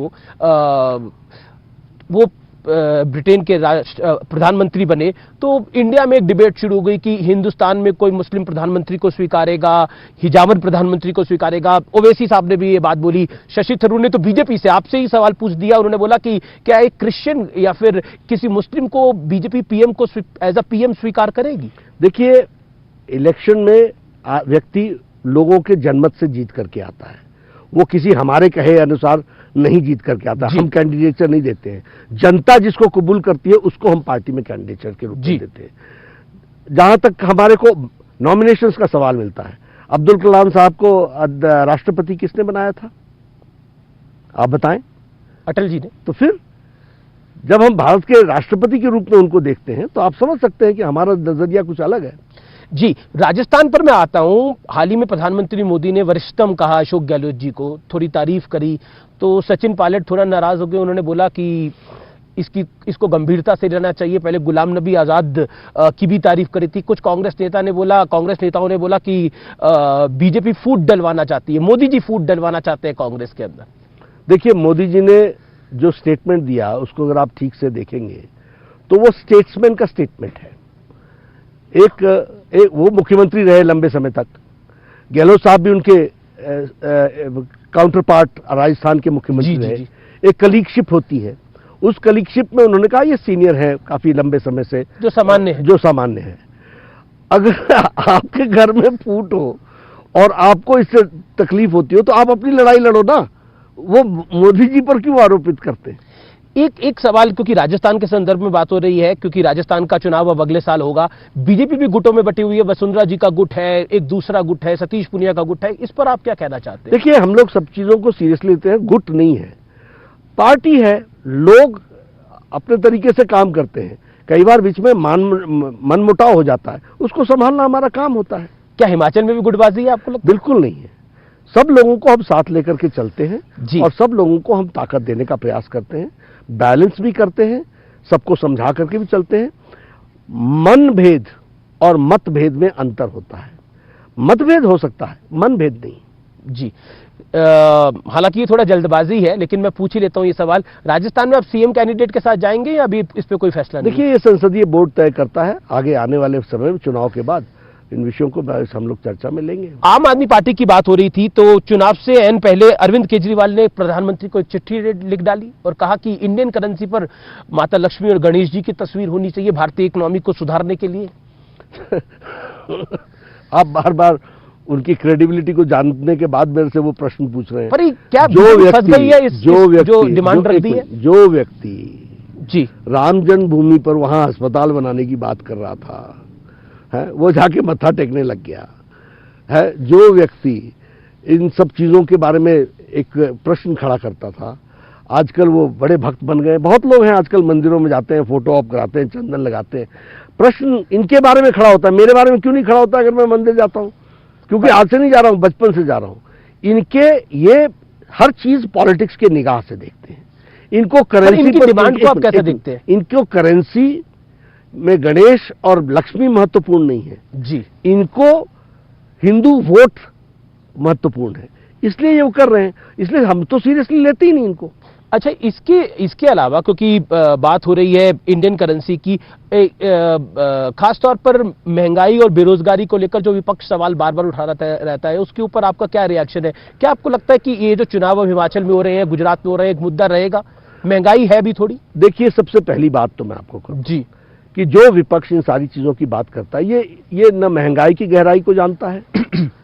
वो ब्रिटेन के प्रधानमंत्री बने, तो इंडिया में एक डिबेट शुरू हो गई कि हिंदुस्तान में कोई मुस्लिम प्रधानमंत्री को स्वीकारेगा, हिजावर प्रधानमंत्री को स्वीकारेगा। ओवैसी साहब ने भी ये बात बोली। शशि थरूर ने तो बीजेपी से आपसे ही सवाल पूछ दिया। उन्होंने बोला कि क्या एक क्रिश्चियन या फिर किसी मुस्लिम को बीजेपी पीएम को एज अ पीएम स्वीकार करेगी? देखिए, इलेक्शन में व्यक्ति लोगों के जनमत से जीत करके आता है, वो किसी हमारे कहे अनुसार नहीं जीत करके आता। हम कैंडिडेचर नहीं देते हैं। जनता जिसको कबूल करती है उसको हम पार्टी में कैंडिडेचर के रूप में देते हैं। जहां तक हमारे को नॉमिनेशंस का सवाल मिलता है, अब्दुल कलाम साहब को राष्ट्रपति किसने बनाया था? आप बताएं। अटल जी ने। तो फिर जब हम भारत के राष्ट्रपति के रूप में उनको देखते हैं तो आप समझ सकते हैं कि हमारा नजरिया कुछ अलग है। जी, राजस्थान पर मैं आता हूं। हाल ही में प्रधानमंत्री मोदी ने वरिष्ठतम कहा अशोक गहलोत जी को, थोड़ी तारीफ करी, तो सचिन पायलट थोड़ा नाराज हो गए। उन्होंने बोला कि इसको गंभीरता से लेना चाहिए। पहले गुलाम नबी आजाद की भी तारीफ करी थी। कुछ कांग्रेस नेताओं ने बोला कि बीजेपी फूट डलवाना चाहती है, मोदी जी फूट डलवाना चाहते हैं कांग्रेस के अंदर। देखिए, मोदी जी ने जो स्टेटमेंट दिया उसको अगर आप ठीक से देखेंगे तो वो स्टेट्समैन का स्टेटमेंट है। एक वो मुख्यमंत्री रहे लंबे समय तक, गहलोत साहब भी उनके काउंटर पार्ट राजस्थान के मुख्यमंत्री रहे। एक कलीगशिप होती है, उस कलीगशिप में उन्होंने कहा ये सीनियर है काफी लंबे समय से, जो सामान्य है। अगर आपके घर में फूट हो और आपको इससे तकलीफ होती हो तो आप अपनी लड़ाई लड़ो ना, वो मोदी जी पर क्यों आरोपित करते हैं? एक सवाल, क्योंकि राजस्थान के संदर्भ में बात हो रही है, क्योंकि राजस्थान का चुनाव अब अगले साल होगा। बीजेपी भी गुटों में बटी हुई है। वसुंधरा जी का गुट है, एक दूसरा गुट है, सतीश पुनिया का गुट है। इस पर आप क्या कहना चाहते हैं? देखिए, हम लोग सब चीजों को सीरियसली लेते हैं। गुट नहीं है, पार्टी है। लोग अपने तरीके से काम करते हैं। कई बार बीच में मनमुटाव हो जाता है, उसको संभालना हमारा काम होता है। क्या हिमाचल में भी गुटबाजी है आपको लगता है? बिल्कुल नहीं है। सब लोगों को हम साथ लेकर के चलते हैं और सब लोगों को हम ताकत देने का प्रयास करते हैं, बैलेंस भी करते हैं, सबको समझा करके भी चलते हैं। मनभेद और मतभेद में अंतर होता है। मतभेद हो सकता है, मनभेद नहीं। जी, हालांकि ये थोड़ा जल्दबाजी है, लेकिन मैं पूछ ही लेता हूं ये सवाल। राजस्थान में आप सीएम कैंडिडेट के साथ जाएंगे या अभी इस पे कोई फैसला नहीं? देखिए, ये संसदीय बोर्ड तय करता है। आगे आने वाले समय में चुनाव के बाद इन विषयों को हम लोग चर्चा में लेंगे। आम आदमी पार्टी की बात हो रही थी, तो चुनाव से एन पहले अरविंद केजरीवाल ने प्रधानमंत्री को एक चिट्ठी लिख डाली और कहा कि इंडियन करेंसी पर माता लक्ष्मी और गणेश जी की तस्वीर होनी चाहिए भारतीय इकोनॉमी को सुधारने के लिए। आप बार बार उनकी क्रेडिबिलिटी को जानने के बाद मेरे से वो प्रश्न पूछ रहे हैं। पर क्या डिमांड रख दी है? जो व्यक्ति जी राम जन्मभूमि पर वहां अस्पताल बनाने की बात कर रहा था, है, वो जाके मत्था टेकने लग गया है। जो व्यक्ति इन सब चीजों के बारे में एक प्रश्न खड़ा करता था, आजकल वो बड़े भक्त बन गए। बहुत लोग हैं आजकल मंदिरों में जाते हैं, फोटो ऑप कराते हैं, चंदन लगाते हैं। प्रश्न इनके बारे में खड़ा होता है, मेरे बारे में क्यों नहीं खड़ा होता अगर मैं मंदिर जाता हूं? क्योंकि आज से नहीं जा रहा हूं, बचपन से जा रहा हूं। इनके ये हर चीज पॉलिटिक्स के निगाह से देखते हैं। इनको करेंसी पर डिमांड को आप कैसे देखते हैं? इनको करेंसी में गणेश और लक्ष्मी महत्वपूर्ण नहीं है जी, इनको हिंदू वोट महत्वपूर्ण है, इसलिए ये वो कर रहे हैं। इसलिए हम तो सीरियसली लेते ही नहीं इनको। अच्छा, इसके अलावा, क्योंकि बात हो रही है इंडियन करेंसी की, खास तौर पर महंगाई और बेरोजगारी को लेकर जो विपक्ष सवाल बार बार उठा रहता है, उसके ऊपर आपका क्या रिएक्शन है? क्या आपको लगता है कि ये जो चुनाव अब हिमाचल में हो रहे हैं, गुजरात में हो रहे हैं, एक मुद्दा रहेगा? महंगाई है भी थोड़ी। देखिए, सबसे पहली बात तो मैं आपको कहूं जी कि जो विपक्ष इन सारी चीजों की बात करता है, ये न महंगाई की गहराई को जानता है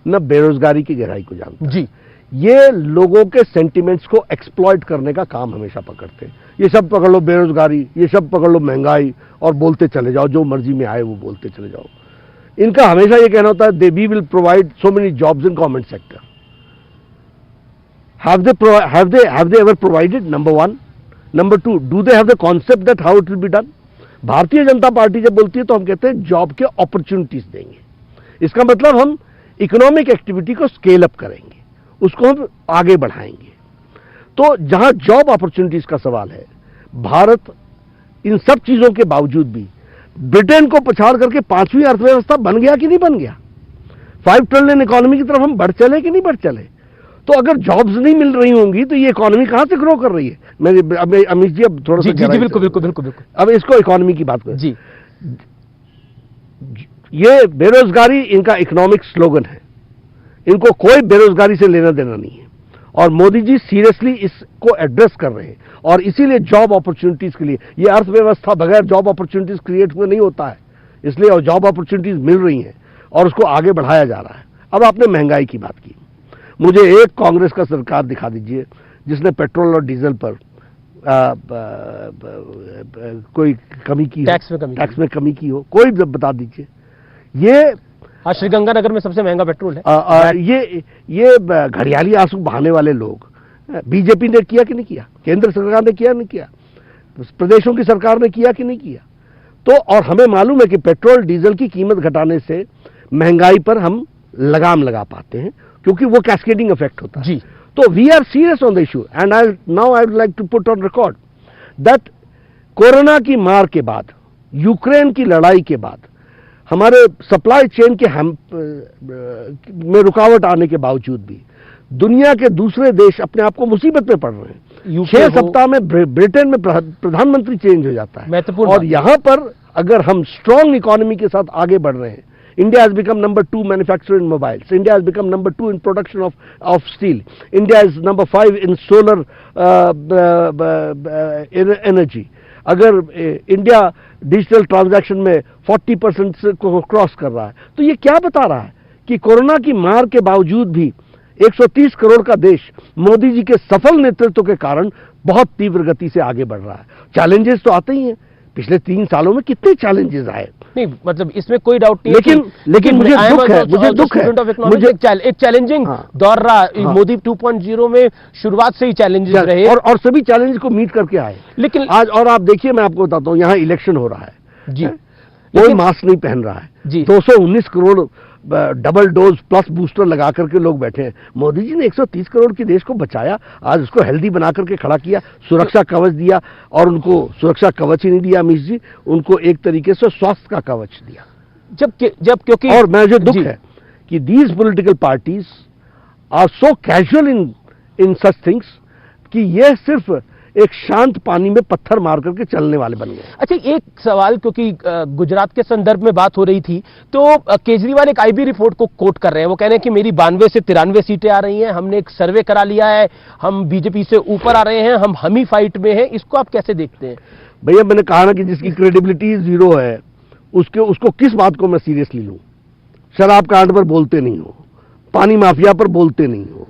न बेरोजगारी की गहराई को जानता है। जी, ये लोगों के सेंटिमेंट्स को एक्सप्लॉइट करने का काम हमेशा पकड़ते हैं। ये सब पकड़ लो बेरोजगारी, ये सब पकड़ लो महंगाई, और बोलते चले जाओ, जो मर्जी में आए वो बोलते चले जाओ। इनका हमेशा ये कहना होता है they we will provide so many jobs in government sector. Have they ever provided? Number one. Number two, do they have the concept that how it will be done? Bharatiya Janata party जब बोलती है तो हम कहते हैं जॉब के opportunities देंगे। इसका मतलब हम इकोनॉमिक एक्टिविटी को स्केल अप करेंगे, उसको हम आगे बढ़ाएंगे। तो जहां जॉब अपॉर्चुनिटीज का सवाल है, भारत इन सब चीजों के बावजूद भी ब्रिटेन को पछाड़ करके 5वीं अर्थव्यवस्था बन गया कि नहीं बन गया? 5 ट्रिलियन इकोनॉमी की तरफ हम बढ़ चले कि नहीं बढ़ चले? तो अगर जॉब्स नहीं मिल रही होंगी तो ये इकोनॉमी कहां से ग्रो कर रही है? मैं अमित जी अब थोड़ा सा जी बिल्कुल बिल्कुल बिल्कुल बिल्कुल। अब इसको इकोनॉमी की बात करें जी। ये बेरोजगारी इनका इकोनॉमिक स्लोगन है, इनको कोई बेरोजगारी से लेना देना नहीं है, और मोदी जी सीरियसली इसको एड्रेस कर रहे हैं। और इसीलिए जॉब अपॉर्चुनिटीज के लिए, ये अर्थव्यवस्था बगैर जॉब अपॉर्चुनिटीज क्रिएट हुए नहीं होता है, इसलिए और जॉब अपॉर्चुनिटीज मिल रही हैं और उसको आगे बढ़ाया जा रहा है। अब आपने महंगाई की बात की, मुझे एक कांग्रेस का सरकार दिखा दीजिए जिसने पेट्रोल और डीजल पर कोई कमी की, टैक्स में कमी की हो, कोई बता दीजिए। ये श्रीगंगानगर में सबसे महंगा पेट्रोल है। ये घड़ियाली आंसू बहाने वाले लोग, बीजेपी ने किया कि नहीं किया? केंद्र सरकार ने किया नहीं किया? प्रदेशों की सरकार ने किया कि नहीं किया? तो और हमें मालूम है कि पेट्रोल डीजल की कीमत घटाने से महंगाई पर हम लगाम लगा पाते हैं, क्योंकि वो कैस्केडिंग इफेक्ट होता है जी। तो we are serious on the issue and I would like to put on record that corona की मार के बाद, यूक्रेन की लड़ाई के बाद, हमारे सप्लाई चेन के में रुकावट आने के बावजूद भी दुनिया के दूसरे देश अपने आप को मुसीबत में पड़ रहे हैं। 6 सप्ताह में ब्रिटेन में प्रधानमंत्री चेंज हो जाता है, और यहां पर अगर हम स्ट्रांग इकोनॉमी के साथ आगे बढ़ रहे हैं, India has become number 2 manufacturer in mobiles. India has become number 2 in production of steel. India is number 5 in solar energy. अगर इंडिया डिजिटल ट्रांजैक्शन में 40% को क्रॉस कर रहा है, तो ये क्या बता रहा है कि कोरोना की मार के बावजूद भी 130 करोड़ का देश मोदी जी के सफल नेतृत्व के कारण बहुत तीव्र गति से आगे बढ़ रहा है। चैलेंजेस तो आते ही हैं, पिछले 3 सालों में कितने चैलेंजेस आए, नहीं मतलब इसमें कोई डाउट नहीं। लेकिन मुझे दुख है, मुझे एक चैलेंजिंग दौर रहा। मोदी 2.0 में शुरुआत से ही चैलेंजेस रहे और सभी चैलेंज को मीट करके आए। लेकिन आज और आप देखिए, मैं आपको बताता हूँ, यहाँ इलेक्शन हो रहा है जी, कोई मास्क नहीं पहन रहा है जी। 219 crore double dose plus booster लगा करके लोग बैठे हैं। मोदी जी ने 130 करोड़ के देश को बचाया, आज उसको हेल्दी बना करके खड़ा किया, सुरक्षा कवच दिया, और उनको सुरक्षा कवच ही नहीं दिया अमित जी, उनको एक तरीके से स्वास्थ्य का कवच दिया। जब क्योंकि और मैं जो दुख है कि these political parties are so casual in such things कि ये सिर्फ एक शांत पानी में पत्थर मार करके चलने वाले बन गए। अच्छा, एक सवाल, क्योंकि गुजरात के संदर्भ में बात हो रही थी, तो केजरीवाल एक आईबी रिपोर्ट को कोट कर रहे हैं। वो कह रहे हैं कि मेरी 92 से 93 सीटें आ रही हैं, हमने एक सर्वे करा लिया है, हम बीजेपी से ऊपर आ रहे हैं, हम हमी फाइट में हैं। इसको आप कैसे देखते हैं? भैया, मैंने कहा ना कि जिसकी क्रेडिबिलिटी 0 है, उसको किस बात को मैं सीरियसली लूं? शराब कांड पर बोलते नहीं हो, पानी माफिया पर बोलते नहीं हो,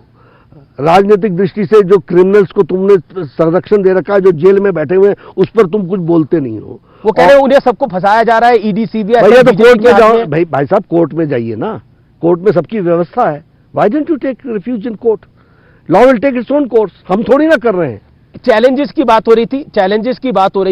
राजनीतिक दृष्टि से जो क्रिमिनल्स को तुमने संरक्षण दे रखा है, जो जेल में बैठे हुए हैं, उस पर तुम कुछ बोलते नहीं हो। वो कह रहे हैं उन्हें सबको फंसाया जा रहा है, ईडी सीबीआई। भैया तो कोर्ट में जाओ, भाई साहब कोर्ट में जाइए ना, कोर्ट में सबकी व्यवस्था है। Why don't you take refuge in court? Law will take its own course. हम थोड़ी ना कर रहे हैं। चैलेंजेस की बात हो रही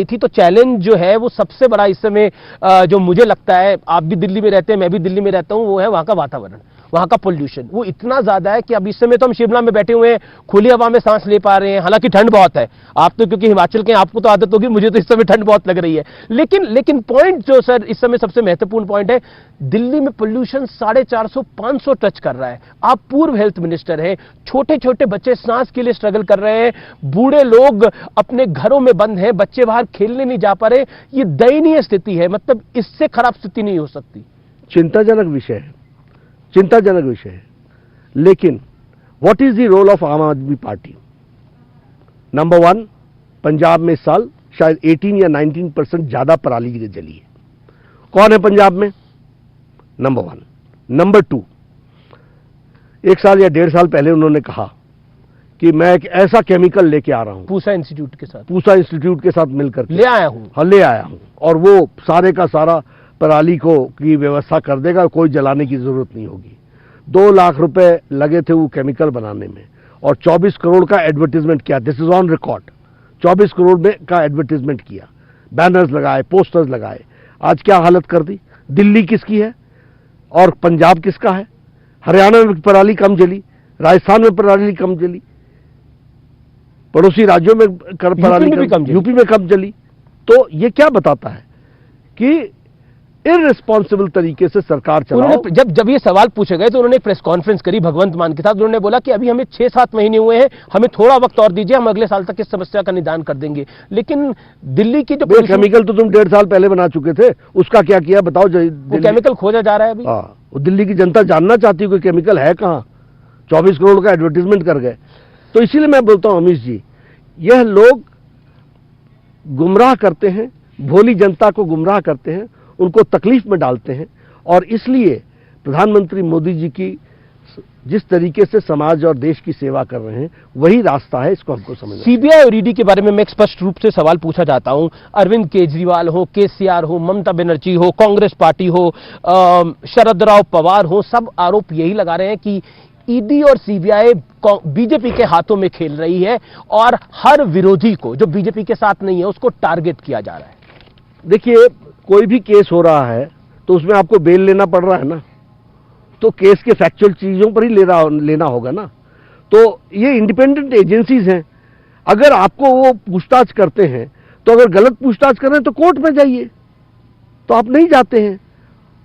थी, तो चैलेंज जो है वो सबसे बड़ा इस समय जो मुझे लगता है, आप भी दिल्ली में रहते हैं, मैं भी दिल्ली में रहता हूं, वो है वहां का वातावरण, वहां का पोल्यूशन। वो इतना ज्यादा है कि अब इस समय तो हम शिमला में बैठे हुए हैं, खुली हवा में सांस ले पा रहे हैं, हालांकि ठंड बहुत है। आप तो क्योंकि हिमाचल के, आपको तो आदत होगी, मुझे तो इस समय ठंड बहुत लग रही है। लेकिन पॉइंट जो सर इस समय सबसे महत्वपूर्ण पॉइंट है, दिल्ली में पोल्यूशन 450-500 टच कर रहा है। आप पूर्व हेल्थ मिनिस्टर हैं, छोटे छोटे बच्चे सांस के लिए स्ट्रगल कर रहे हैं, बूढ़े लोग अपने घरों में बंद हैं, बच्चे बाहर खेलने नहीं जा पा रहे। ये दयनीय स्थिति है, मतलब इससे खराब स्थिति नहीं हो सकती। चिंताजनक विषय है, चिंताजनक विषय है। लेकिन what is the role of Aam Aadmi party? Number 1, Punjab में इस साल शायद 18 या 19% ज्यादा पराली जली है। कौन है पंजाब में? नंबर 1। नंबर 2, 1 साल या 1.5 साल पहले उन्होंने कहा कि मैं एक ऐसा केमिकल लेके आ रहा हूं, पूसा इंस्टीट्यूट के साथ मिलकर ले आया हूं। हाँ, ले आया हूं, और वो सारे का सारा पराली को की व्यवस्था कर देगा, कोई जलाने की जरूरत नहीं होगी। 2 लाख रुपए लगे थे वो केमिकल बनाने में और 24 करोड़ का एडवर्टीजमेंट किया। This is on record. 24 crore में का एडवर्टीजमेंट किया, बैनर्स लगाए, पोस्टर्स लगाए। आज क्या हालत कर दी? दिल्ली किसकी है और पंजाब किसका है? हरियाणा में पराली कम जली, राजस्थान में पराली कम जली, पड़ोसी राज्यों में पराली यूपी में कम जली। तो ये क्या बताता है कि इररिस्पॉन्सिबल तरीके से सरकार चलाओ। जब ये सवाल पूछे गए तो उन्होंने एक प्रेस कॉन्फ्रेंस करी भगवंत मान के साथ। उन्होंने बोला कि अभी हमें 6-7 महीने हुए हैं, हमें थोड़ा वक्त और दीजिए, हम अगले साल तक इस समस्या का निदान कर देंगे। लेकिन दिल्ली की जो केमिकल तो तुम 1.5 साल पहले बना चुके थे, उसका क्या किया बताओ? वो केमिकल खोजा जा रहा है अभी। दिल्ली की जनता जानना चाहती है कोई केमिकल है कहां। 24 करोड़ का एडवर्टीजमेंट कर गए। तो इसीलिए मैं बोलता हूं अमीश जी, यह लोग गुमराह करते हैं, भोली जनता को गुमराह करते हैं, उनको तकलीफ में डालते हैं। और इसलिए प्रधानमंत्री मोदी जी की जिस तरीके से समाज और देश की सेवा कर रहे हैं वही रास्ता है, इसको हमको समझना। सीबीआई और ईडी के बारे में मैं स्पष्ट रूप से सवाल पूछा जाता हूं। अरविंद केजरीवाल हो, केसीआर हो, ममता बनर्जी हो, कांग्रेस पार्टी हो, शरद राव पवार हो, सब आरोप यही लगा रहे हैं कि ईडी और सीबीआई बीजेपी के हाथों में खेल रही है और हर विरोधी को जो बीजेपी के साथ नहीं है उसको टारगेट किया जा रहा है। देखिए, कोई भी केस हो रहा है तो उसमें आपको बेल लेना पड़ रहा है ना, तो केस के फैक्चुअल चीजों पर ही लेना होगा ना। तो ये इंडिपेंडेंट एजेंसीज हैं। अगर आपको वो पूछताछ करते हैं तो अगर गलत पूछताछ कर रहे हैं तो कोर्ट में जाइए। तो आप नहीं जाते हैं,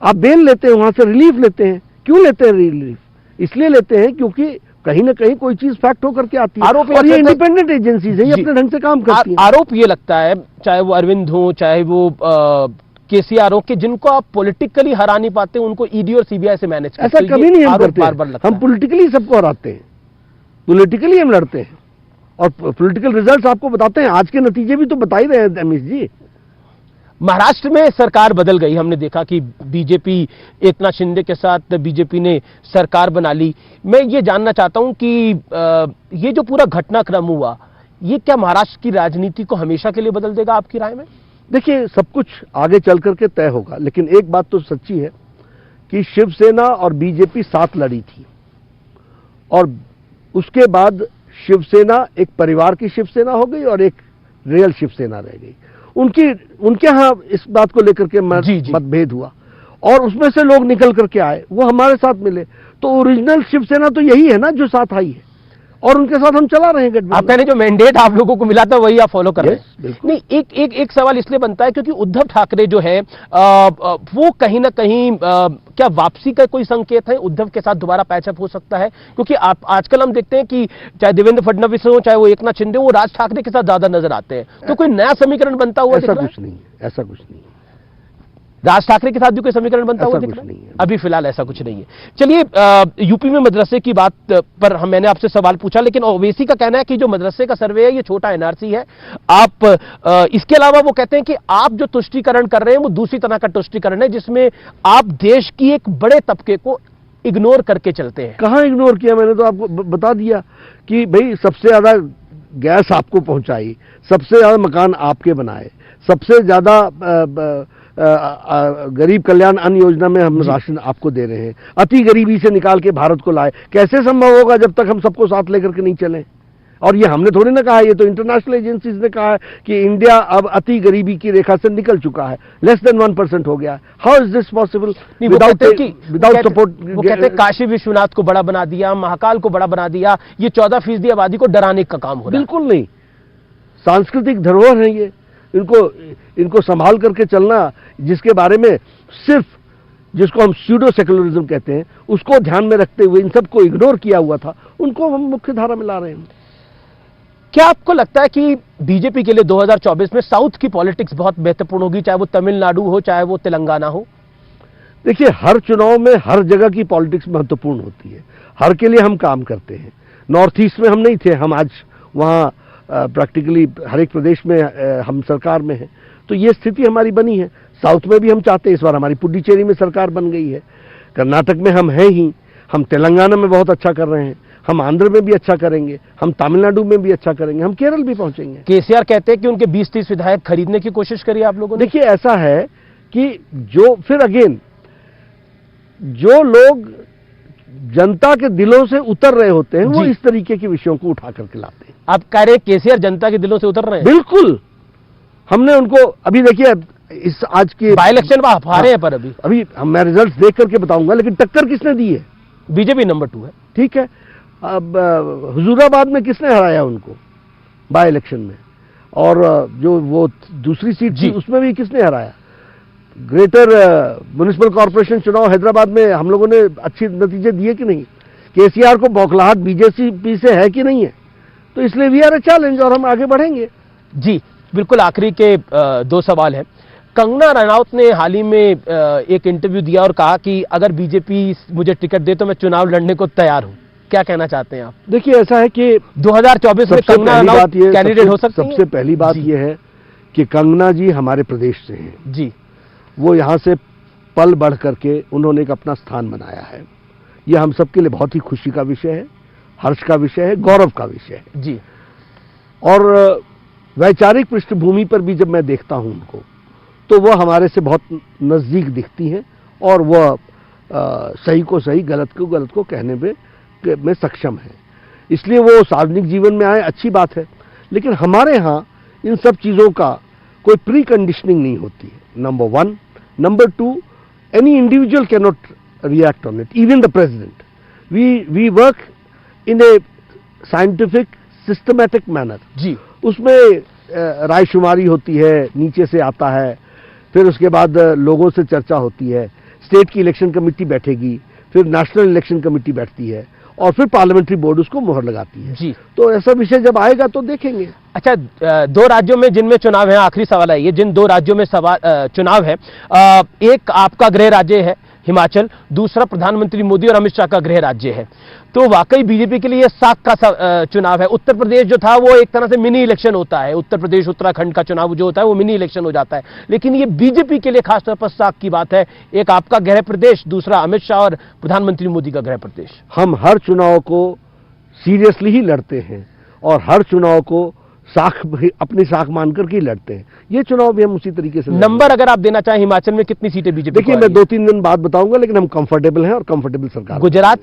आप बेल लेते हैं, वहां से रिलीफ लेते हैं। क्यों लेते हैं रिलीफ? इसलिए लेते हैं क्योंकि कहीं ना कहीं कोई चीज फैक्ट होकर के आती है। आरोप और ये इंडिपेंडेंट एजेंसीज है, ये अपने ढंग से काम करती है। आरोप ये लगता है, चाहे वो अरविंद हो, चाहे वो केसीआर हो, कि जिनको आप पॉलिटिकली हरा नहीं पाते उनको ईडी और सीबीआई से मैनेज करते। ऐसा कभी नहीं हम करते। हम पॉलिटिकली सबको हराते हैं, पॉलिटिकली हम लड़ते हैं और पॉलिटिकल रिजल्ट्स आपको बताते हैं। आज के नतीजे भी तो बता ही रहे हैं अमीश जी। महाराष्ट्र में सरकार बदल गई। हमने देखा कि बीजेपी एकनाथ शिंदे के साथ बीजेपी ने सरकार बना ली। मैं ये जानना चाहता हूं कि ये जो पूरा घटनाक्रम हुआ, ये क्या महाराष्ट्र की राजनीति को हमेशा के लिए बदल देगा आपकी राय में? देखिए, सब कुछ आगे चल करके तय होगा, लेकिन एक बात तो सच्ची है कि शिवसेना और बीजेपी साथ लड़ी थी और उसके बाद शिवसेना एक परिवार की शिवसेना हो गई और एक रियल शिवसेना रह गई। उनके यहाँ इस बात को लेकर के मतभेद हुआ और उसमें से लोग निकल करके आए, वो हमारे साथ मिले। तो ओरिजिनल शिवसेना तो यही है ना जो साथ आई है और उनके साथ हम चला रहे हैं गठबंधन। आप कहने जो मैंडेट आप लोगों को मिला था वही आप फॉलो कर रहे हैं? नहीं, एक सवाल इसलिए बनता है क्योंकि उद्धव ठाकरे जो है वो कहीं ना कहीं क्या वापसी का कोई संकेत है? उद्धव के साथ दोबारा पैचअप हो सकता है? क्योंकि आप आजकल हम देखते हैं कि चाहे देवेंद्र फडणवीस हो, चाहे वो एकनाथ शिंदे, वो राज ठाकरे के साथ ज्यादा नजर आते हैं। तो कोई नया समीकरण बनता हुआ ऐसा कुछ नहीं है। ऐसा कुछ नहीं है। राज ठाकरे के साथ भी कोई समीकरण बनता हुआ दिख रहा है? अभी फिलहाल ऐसा कुछ नहीं है। चलिए, यूपी में मदरसे की बात पर मैंने आपसे सवाल पूछा, लेकिन ओवैसी का कहना है कि जो मदरसे का सर्वे है ये छोटा एनआरसी है। आप इसके अलावा वो कहते हैं कि आप जो तुष्टीकरण कर रहे हैं वो दूसरी तरह का तुष्टीकरण है, जिसमें आप देश की एक बड़े तबके को इग्नोर करके चलते हैं। कहां इग्नोर किया? मैंने तो आपको बता दिया कि भाई सबसे ज्यादा गैस आपको पहुंचाई, सबसे ज्यादा मकान आपके बनाए, सबसे ज्यादा गरीब कल्याण अन्न योजना में हम राशन आपको दे रहे हैं, अति गरीबी से निकाल के भारत को लाए। कैसे संभव होगा जब तक हम सबको साथ लेकर के नहीं चलें? और ये हमने थोड़ी ना कहा है, ये तो इंटरनेशनल एजेंसीज ने कहा है कि इंडिया अब अति गरीबी की रेखा से निकल चुका है, लेस देन 1% हो गया है। How is this possible without support? वो कहते हैं काशी विश्वनाथ को बड़ा बना दिया, महाकाल को बड़ा बना दिया, ये 14% आबादी को डराने का काम हो रहा है। बिल्कुल नहीं। सांस्कृतिक धरोहर है ये, इनको संभाल करके चलना, जिसके बारे में सिर्फ जिसको हम स्यूडो सेकुलरिज्म कहते हैं उसको ध्यान में रखते हुए इन सबको इग्नोर किया हुआ था, उनको हम मुख्य धारा में ला रहे हैं। क्या आपको लगता है कि बीजेपी के लिए 2024 में साउथ की पॉलिटिक्स बहुत महत्वपूर्ण होगी, चाहे वो तमिलनाडु हो, चाहे वो तेलंगाना हो? देखिए, हर चुनाव में हर जगह की पॉलिटिक्स महत्वपूर्ण होती है, हर के लिए हम काम करते हैं। नॉर्थ ईस्ट में हम नहीं थे, हम आज वहाँ प्रैक्टिकली हर एक प्रदेश में हम सरकार में हैं, तो ये स्थिति हमारी बनी है। साउथ में भी हम चाहते हैं, इस बार हमारी पुडुचेरी में सरकार बन गई है, कर्नाटक में हम हैं ही, हम तेलंगाना में बहुत अच्छा कर रहे हैं, हम आंध्र में भी अच्छा करेंगे, हम तमिलनाडु में भी अच्छा करेंगे, हम केरल भी पहुंचेंगे। केसीआर कहते हैं कि उनके 20-30 विधायक खरीदने की कोशिश करी आप लोगों ने। देखिए, ऐसा है कि जो फिर अगेन जो लोग जनता के दिलों से उतर रहे होते हैं वो जी। इस तरीके के विषयों को उठा करके लाते हैं। आप कह रहे हैं केसीआर जनता के दिलों से उतर रहे हैं? बिल्कुल। हमने उनको अभी देखिए इस आज की बाई इलेक्शन में आप हारे हैं, पर अभी मैं रिजल्ट्स देख करके बताऊंगा, लेकिन टक्कर किसने दी है? बीजेपी नंबर 2 है। ठीक है। अब हुजूराबाद में किसने हराया उनको बाई इलेक्शन में? और जो वो दूसरी सीट थी उसमें भी किसने हराया? ग्रेटर म्युनिसिपल कॉर्पोरेशन चुनाव हैदराबाद में हम लोगों ने अच्छे नतीजे दिए कि नहीं? केसीआर को बौखलाहट बीजेपी से है कि नहीं है? तो इसलिए वी आर ए चैलेंज और हम आगे बढ़ेंगे। जी बिल्कुल। आखिरी के 2 सवाल हैं। कंगना रनौत ने हाल ही में एक इंटरव्यू दिया और कहा कि अगर बीजेपी मुझे टिकट दे तो मैं चुनाव लड़ने को तैयार हूं। क्या कहना चाहते हैं आप? देखिए ऐसा है कि 2024 में कंगना रनौत कैंडिडेट हो सकती हैं? सबसे पहली बात यह है कि कंगना जी हमारे प्रदेश से हैं जी। वो यहाँ से पल बढ़ करके उन्होंने एक अपना स्थान बनाया है। यह हम सबके लिए बहुत ही खुशी का विषय है, हर्ष का विषय है, गौरव का विषय है जी। और वैचारिक पृष्ठभूमि पर भी जब मैं देखता हूं उनको तो वह हमारे से बहुत नजदीक दिखती हैं और वह सही को सही, गलत को गलत को कहने में सक्षम है। इसलिए वो सार्वजनिक जीवन में आए, अच्छी बात है। लेकिन हमारे यहाँ इन सब चीज़ों का कोई प्री कंडीशनिंग नहीं होती है, number 1। Number 2, any individual can not react on it, even the president. We work in a scientific systematic manner. जी। उसमें रायशुमारी होती है, नीचे से आता है, फिर उसके बाद लोगों से चर्चा होती है, स्टेट की इलेक्शन कमेटी बैठेगी, फिर नेशनल इलेक्शन कमेटी बैठती है और फिर पार्लियामेंट्री बोर्ड उसको मोहर लगाती है। जी। तो ऐसा विषय जब आएगा तो देखेंगे। अच्छा, 2 राज्यों में जिनमें चुनाव है, आखिरी सवाल है ये, जिन 2 राज्यों में चुनाव है, एक आपका गृह राज्य है हिमाचल, दूसरा प्रधानमंत्री मोदी और अमित शाह का गृह राज्य है। तो वाकई बीजेपी के लिए यह साख का चुनाव है। उत्तर प्रदेश जो था वो एक तरह से मिनी इलेक्शन होता है, उत्तर प्रदेश उत्तराखंड का चुनाव जो होता है वो मिनी इलेक्शन हो जाता है, लेकिन ये बीजेपी के लिए खासतौर पर साख की बात है। एक आपका गृह प्रदेश, दूसरा अमित शाह और प्रधानमंत्री मोदी का गृह प्रदेश। हम हर चुनाव को सीरियसली ही लड़ते हैं और हर चुनाव को अपनी साख मानकर के लड़ते हैं। ये चुनाव भी हम उसी तरीके से नंबर अगर आप देना चाहें हिमाचल में कितनी सीटें बीजेपी? देखिए मैं 2-3 दिन बाद बताऊंगा, लेकिन हम कंफर्टेबल हैं और कंफर्टेबल सरकार, गुजरात,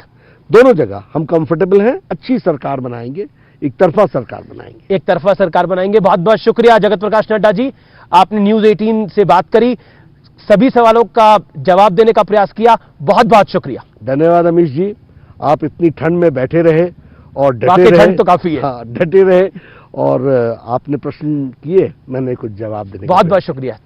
दोनों जगह हम कंफर्टेबल हैं, अच्छी सरकार बनाएंगे, एक तरफा सरकार बनाएंगे। एक तरफा सरकार बनाएंगे। बहुत बहुत शुक्रिया जगत प्रकाश नड्डा जी, आपने न्यूज 18 से बात करी, सभी सवालों का जवाब देने का प्रयास किया। बहुत बहुत शुक्रिया। धन्यवाद अमीश जी, आप इतनी ठंड में बैठे रहे और डटे रहे। ठंड तो काफी है। हाँ, डटे रहे और आपने प्रश्न किए, मैंने कुछ जवाब देने। बहुत बहुत शुक्रिया।